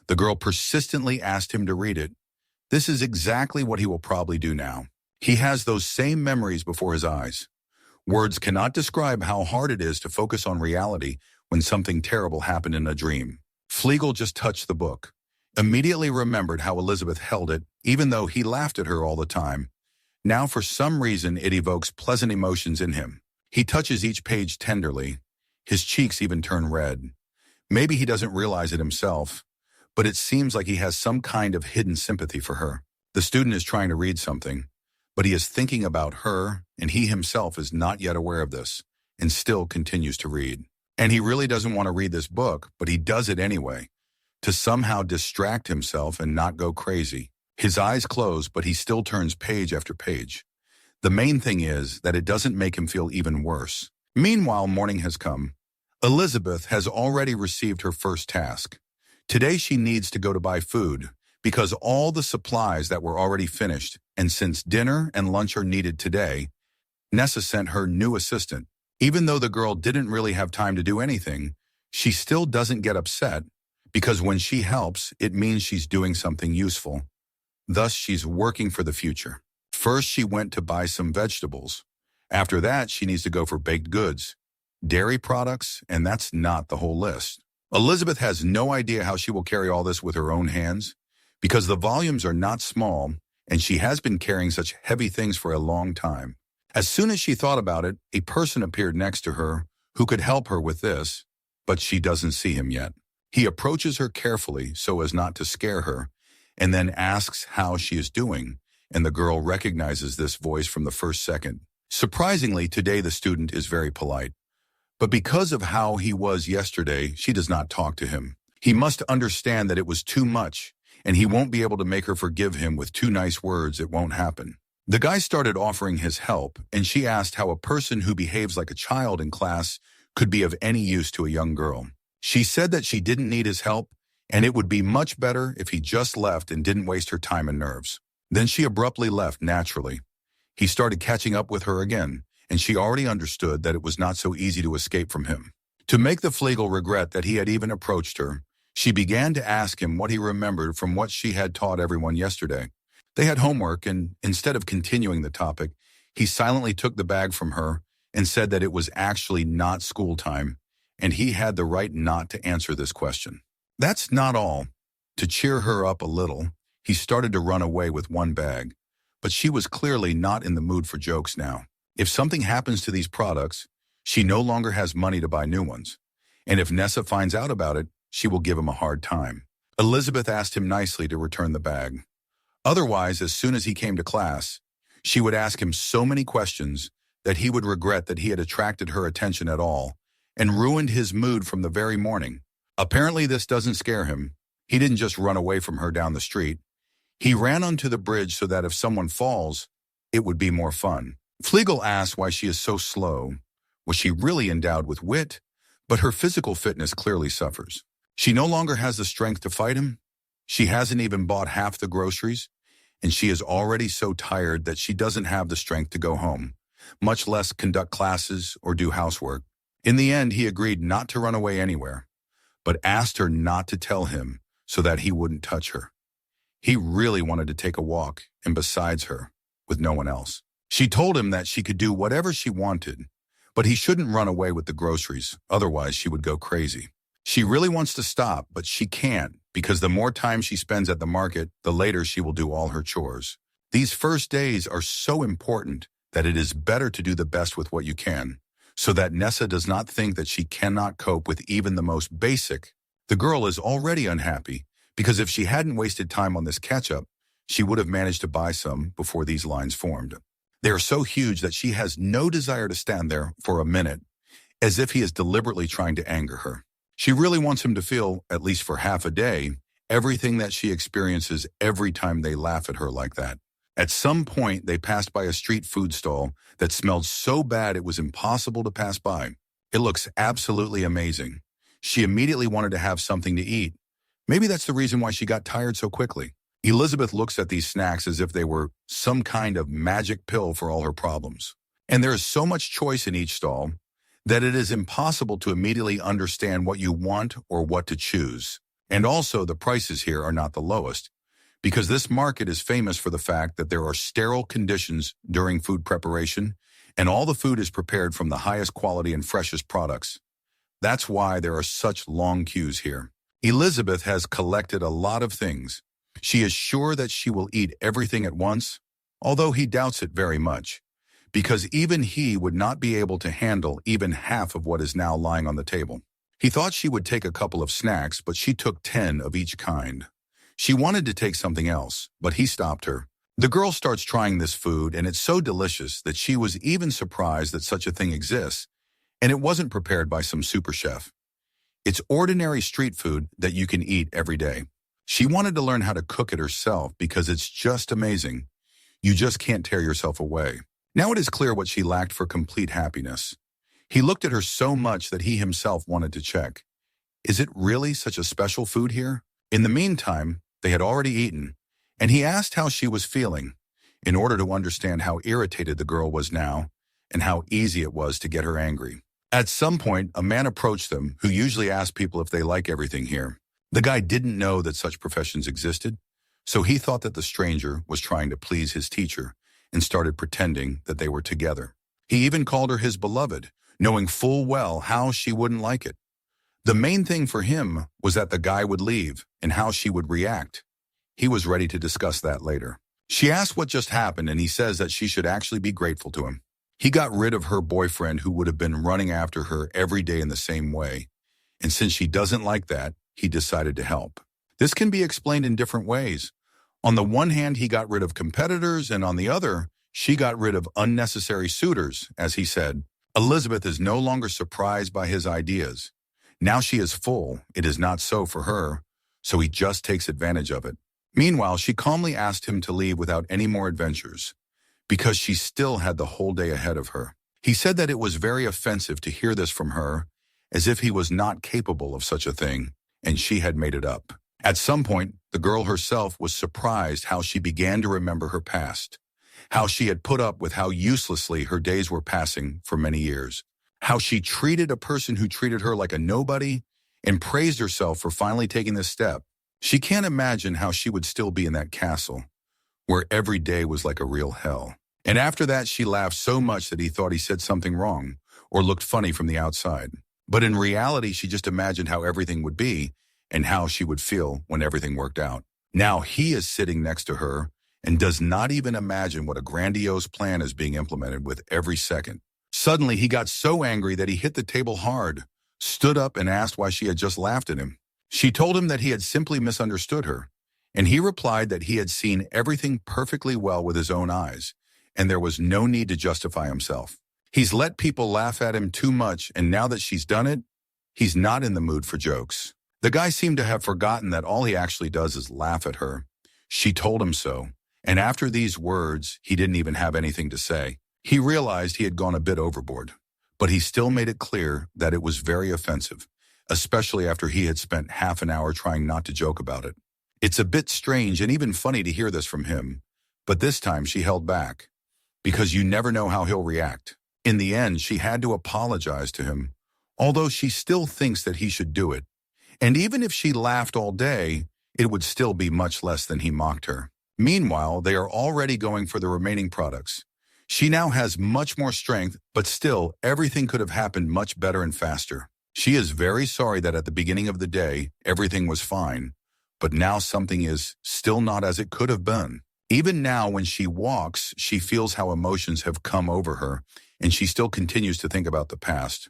A: The girl persistently asked him to read it. This is exactly what he will probably do now. He has those same memories before his eyes. Words cannot describe how hard it is to focus on reality when something terrible happened in a dream. Flegal just touched the book, immediately remembered how Elizabeth held it, even though he laughed at her all the time. Now, for some reason, it evokes pleasant emotions in him. He touches each page tenderly. His cheeks even turn red. Maybe he doesn't realize it himself, but it seems like he has some kind of hidden sympathy for her. The student is trying to read something, but he is thinking about her, and he himself is not yet aware of this, and still continues to read. And he really doesn't want to read this book, but he does it anyway, to somehow distract himself and not go crazy. His eyes close, but he still turns page after page. The main thing is that it doesn't make him feel even worse. Meanwhile, morning has come. Elizabeth has already received her first task. Today she needs to go to buy food, because all the supplies that were already finished, and since dinner and lunch are needed today, Nessa sent her new assistant. Even though the girl didn't really have time to do anything, she still doesn't get upset, because when she helps, it means she's doing something useful. Thus, she's working for the future. First, she went to buy some vegetables. After that, she needs to go for baked goods, dairy products, and that's not the whole list. Elizabeth has no idea how she will carry all this with her own hands, because the volumes are not small, and she has been carrying such heavy things for a long time. As soon as she thought about it, a person appeared next to her who could help her with this, but she doesn't see him yet. He approaches her carefully so as not to scare her, and then asks how she is doing, and the girl recognizes this voice from the first second. Surprisingly, today the student is very polite, but because of how he was yesterday, she does not talk to him. He must understand that it was too much, and he won't be able to make her forgive him with 2 nice words. It won't happen. The guy started offering his help, and she asked how a person who behaves like a child in class could be of any use to a young girl. She said that she didn't need his help, and it would be much better if he just left and didn't waste her time and nerves. Then she abruptly left naturally. He started catching up with her again, and she already understood that it was not so easy to escape from him. To make the Flegal regret that he had even approached her, she began to ask him what he remembered from what she had taught everyone yesterday. They had homework, and instead of continuing the topic, he silently took the bag from her and said that it was actually not school time, and he had the right not to answer this question. That's not all. To cheer her up a little, he started to run away with 1 bag, but she was clearly not in the mood for jokes now. If something happens to these products, she no longer has money to buy new ones, and if Nessa finds out about it, she will give him a hard time. Elizabeth asked him nicely to return the bag. Otherwise, as soon as he came to class, she would ask him so many questions that he would regret that he had attracted her attention at all and ruined his mood from the very morning. Apparently, this doesn't scare him. He didn't just run away from her down the street. He ran onto the bridge so that if someone falls, it would be more fun. Flegal asked why she is so slow. Was she really endowed with wit? But her physical fitness clearly suffers. She no longer has the strength to fight him. She hasn't even bought half the groceries, and she is already so tired that she doesn't have the strength to go home, much less conduct classes or do housework. In the end, he agreed not to run away anywhere, but asked her not to tell him so that he wouldn't touch her. He really wanted to take a walk and besides her, with no one else. She told him that she could do whatever she wanted, but he shouldn't run away with the groceries, otherwise she would go crazy. She really wants to stop, but she can't, because the more time she spends at the market, the later she will do all her chores. These first days are so important that it is better to do the best with what you can, so that Nessa does not think that she cannot cope with even the most basic. The girl is already unhappy, because if she hadn't wasted time on this catch-up, she would have managed to buy some before these lines formed. They are so huge that she has no desire to stand there for a minute, as if he is deliberately trying to anger her. She really wants him to feel, at least for half a day, everything that she experiences every time they laugh at her like that. At some point, they passed by a street food stall that smelled so bad it was impossible to pass by. It looks absolutely amazing. She immediately wanted to have something to eat. Maybe that's the reason why she got tired so quickly. Elizabeth looks at these snacks as if they were some kind of magic pill for all her problems. And there is so much choice in each stall that it is impossible to immediately understand what you want or what to choose. And also, the prices here are not the lowest, because this market is famous for the fact that there are sterile conditions during food preparation, and all the food is prepared from the highest quality and freshest products. That's why there are such long queues here. Elizabeth has collected a lot of things. She is sure that she will eat everything at once, although he doubts it very much, because even he would not be able to handle even half of what is now lying on the table. He thought she would take a couple of snacks, but she took 10 of each kind. She wanted to take something else, but he stopped her. The girl starts trying this food, and it's so delicious that she was even surprised that such a thing exists, and it wasn't prepared by some super chef. It's ordinary street food that you can eat every day. She wanted to learn how to cook it herself because it's just amazing. You just can't tear yourself away. Now it is clear what she lacked for complete happiness. He looked at her so much that he himself wanted to check. Is it really such a special food here? In the meantime, they had already eaten, and he asked how she was feeling, in order to understand how irritated the girl was now and how easy it was to get her angry. At some point, a man approached them who usually asked people if they like everything here. The guy didn't know that such professions existed, so he thought that the stranger was trying to please his teacher and started pretending that they were together. He even called her his beloved, knowing full well how she wouldn't like it. The main thing for him was that the guy would leave and how she would react. He was ready to discuss that later. She asked what just happened, and he says that she should actually be grateful to him. He got rid of her boyfriend who would have been running after her every day in the same way. And since she doesn't like that, he decided to help. This can be explained in different ways. On the one hand, he got rid of competitors, and on the other, she got rid of unnecessary suitors, as he said. Elizabeth is no longer surprised by his ideas. Now she is full. It is not so for her, so he just takes advantage of it. Meanwhile, she calmly asked him to leave without any more adventures, because she still had the whole day ahead of her. He said that it was very offensive to hear this from her, as if he was not capable of such a thing, and she had made it up. At some point, the girl herself was surprised how she began to remember her past, how she had put up with how uselessly her days were passing for many years, how she treated a person who treated her like a nobody, and praised herself for finally taking this step. She can't imagine how she would still be in that castle, where every day was like a real hell. And after that, she laughed so much that he thought he said something wrong or looked funny from the outside. But in reality, she just imagined how everything would be and how she would feel when everything worked out. Now he is sitting next to her and does not even imagine what a grandiose plan is being implemented with every second. Suddenly, he got so angry that he hit the table hard, stood up and asked why she had just laughed at him. She told him that he had simply misunderstood her, and he replied that he had seen everything perfectly well with his own eyes, and there was no need to justify himself. He's let people laugh at him too much, and now that she's done it, he's not in the mood for jokes. The guy seemed to have forgotten that all he actually does is laugh at her. She told him so, and after these words, he didn't even have anything to say. He realized he had gone a bit overboard, but he still made it clear that it was very offensive, especially after he had spent half an hour trying not to joke about it. It's a bit strange and even funny to hear this from him, but this time she held back, because you never know how he'll react. In the end, she had to apologize to him, although she still thinks that he should do it. And even if she laughed all day, it would still be much less than he mocked her. Meanwhile, they are already going for the remaining products. She now has much more strength, but still, everything could have happened much better and faster. She is very sorry that at the beginning of the day, everything was fine, but now something is still not as it could have been. Even now, when she walks, she feels how emotions have come over her, and she still continues to think about the past.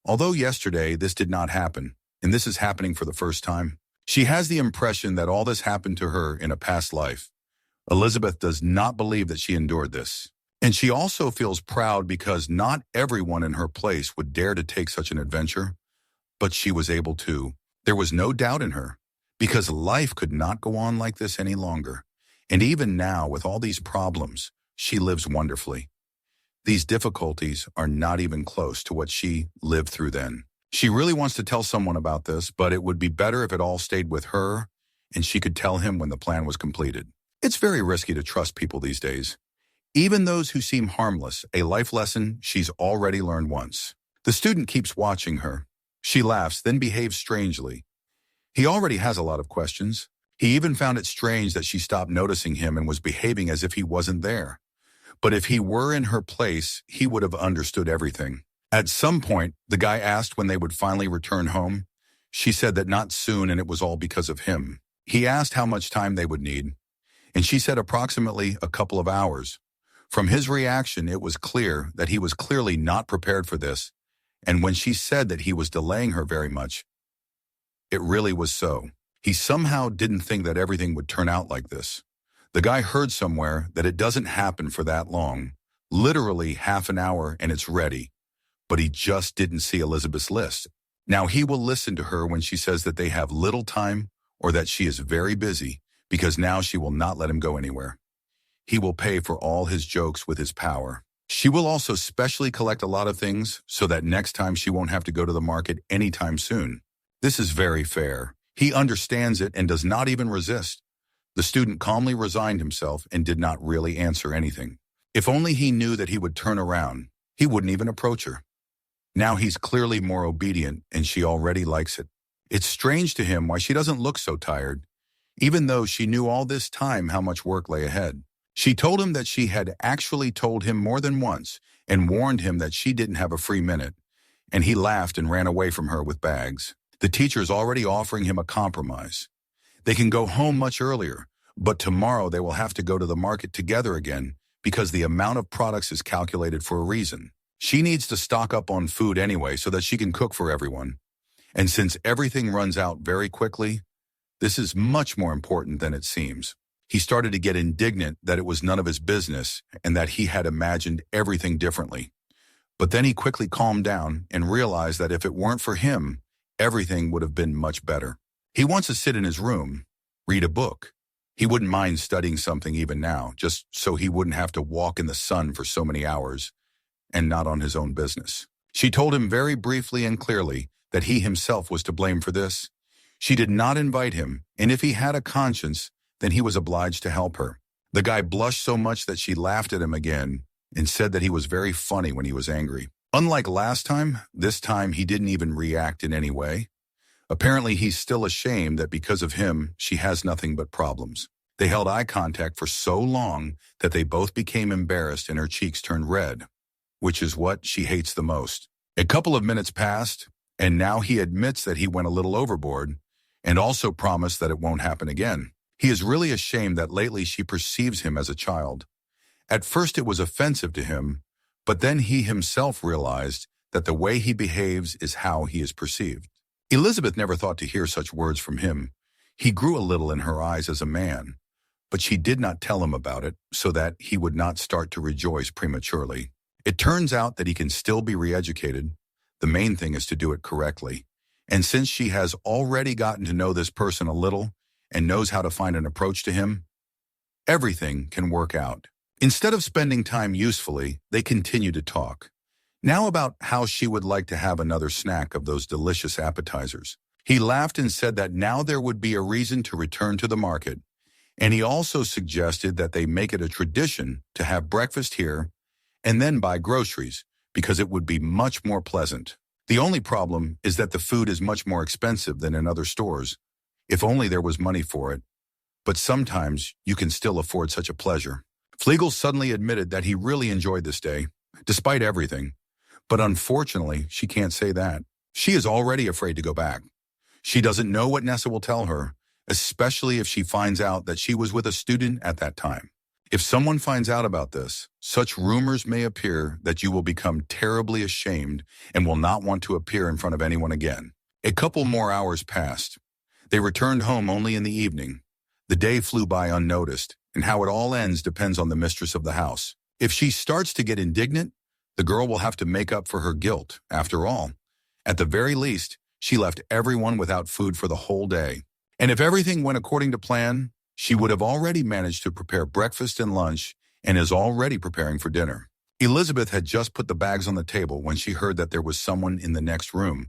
A: Although yesterday, this did not happen, and this is happening for the first time. She has the impression that all this happened to her in a past life. Elizabeth does not believe that she endured this. And she also feels proud because not everyone in her place would dare to take such an adventure, but she was able to. There was no doubt in her, because life could not go on like this any longer. And even now, with all these problems, she lives wonderfully. These difficulties are not even close to what she lived through then. She really wants to tell someone about this, but it would be better if it all stayed with her and she could tell him when the plan was completed. It's very risky to trust people these days. Even those who seem harmless, a life lesson she's already learned once. The student keeps watching her. She laughs, then behaves strangely. He already has a lot of questions. He even found it strange that she stopped noticing him and was behaving as if he wasn't there. But if he were in her place, he would have understood everything. At some point, the guy asked when they would finally return home. She said that not soon, and it was all because of him. He asked how much time they would need, and she said approximately a couple of hours. From his reaction, it was clear that he was clearly not prepared for this, and when she said that he was delaying her very much, it really was so. He somehow didn't think that everything would turn out like this. The guy heard somewhere that it doesn't happen for that long, literally half an hour and it's ready, but he just didn't see Elizabeth's list. Now he will listen to her when she says that they have little time or that she is very busy, because now she will not let him go anywhere. He will pay for all his jokes with his power. She will also specially collect a lot of things so that next time she won't have to go to the market anytime soon. This is very fair. He understands it and does not even resist. The student calmly resigned himself and did not really answer anything. If only he knew that he would turn around, he wouldn't even approach her. Now he's clearly more obedient and she already likes it. It's strange to him why she doesn't look so tired, even though she knew all this time how much work lay ahead. She told him that she had actually told him more than once and warned him that she didn't have a free minute, and he laughed and ran away from her with bags. The teacher's already offering him a compromise. They can go home much earlier, but tomorrow they will have to go to the market together again because the amount of products is calculated for a reason. She needs to stock up on food anyway so that she can cook for everyone. And since everything runs out very quickly, this is much more important than it seems. He started to get indignant that it was none of his business and that he had imagined everything differently. But then he quickly calmed down and realized that if it weren't for him, everything would have been much better. He wants to sit in his room, read a book. He wouldn't mind studying something even now, just so he wouldn't have to walk in the sun for so many hours and not on his own business. She told him very briefly and clearly that he himself was to blame for this. She did not invite him, and if he had a conscience, then he was obliged to help her. The guy blushed so much that she laughed at him again and said that he was very funny when he was angry. Unlike last time, this time he didn't even react in any way. Apparently he's still ashamed that because of him, she has nothing but problems. They held eye contact for so long that they both became embarrassed and her cheeks turned red, which is what she hates the most. A couple of minutes passed, and now he admits that he went a little overboard and also promised that it won't happen again. He is really ashamed that lately she perceives him as a child. At first it was offensive to him, but then he himself realized that the way he behaves is how he is perceived. Elizabeth never thought to hear such words from him. He grew a little in her eyes as a man, but she did not tell him about it so that he would not start to rejoice prematurely. It turns out that he can still be re-educated. The main thing is to do it correctly. And since she has already gotten to know this person a little and knows how to find an approach to him, everything can work out. Instead of spending time usefully, they continue to talk. Now about how she would like to have another snack of those delicious appetizers. He laughed and said that now there would be a reason to return to the market, and he also suggested that they make it a tradition to have breakfast here and then buy groceries, because it would be much more pleasant. The only problem is that the food is much more expensive than in other stores. If only there was money for it. But sometimes you can still afford such a pleasure. Flegal suddenly admitted that he really enjoyed this day, despite everything. But unfortunately, she can't say that. She is already afraid to go back. She doesn't know what Nessa will tell her, especially if she finds out that she was with a student at that time. If someone finds out about this, such rumors may appear that you will become terribly ashamed and will not want to appear in front of anyone again. A couple more hours passed. They returned home only in the evening. The day flew by unnoticed, and how it all ends depends on the mistress of the house. If she starts to get indignant, the girl will have to make up for her guilt. After all, at the very least, she left everyone without food for the whole day. And if everything went according to plan, she would have already managed to prepare breakfast and lunch and is already preparing for dinner. Elizabeth had just put the bags on the table when she heard that there was someone in the next room,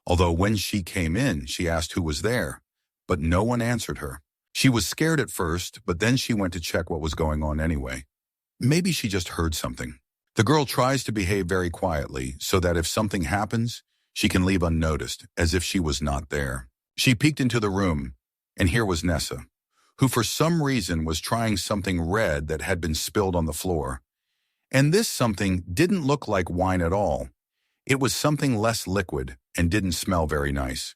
A: although when she came in, she asked who was there, but no one answered her. She was scared at first, but then she went to check what was going on anyway. Maybe she just heard something. The girl tries to behave very quietly so that if something happens, she can leave unnoticed, as if she was not there. She peeked into the room, and here was Nessa, who for some reason was trying something red that had been spilled on the floor. And this something didn't look like wine at all. It was something less liquid and didn't smell very nice.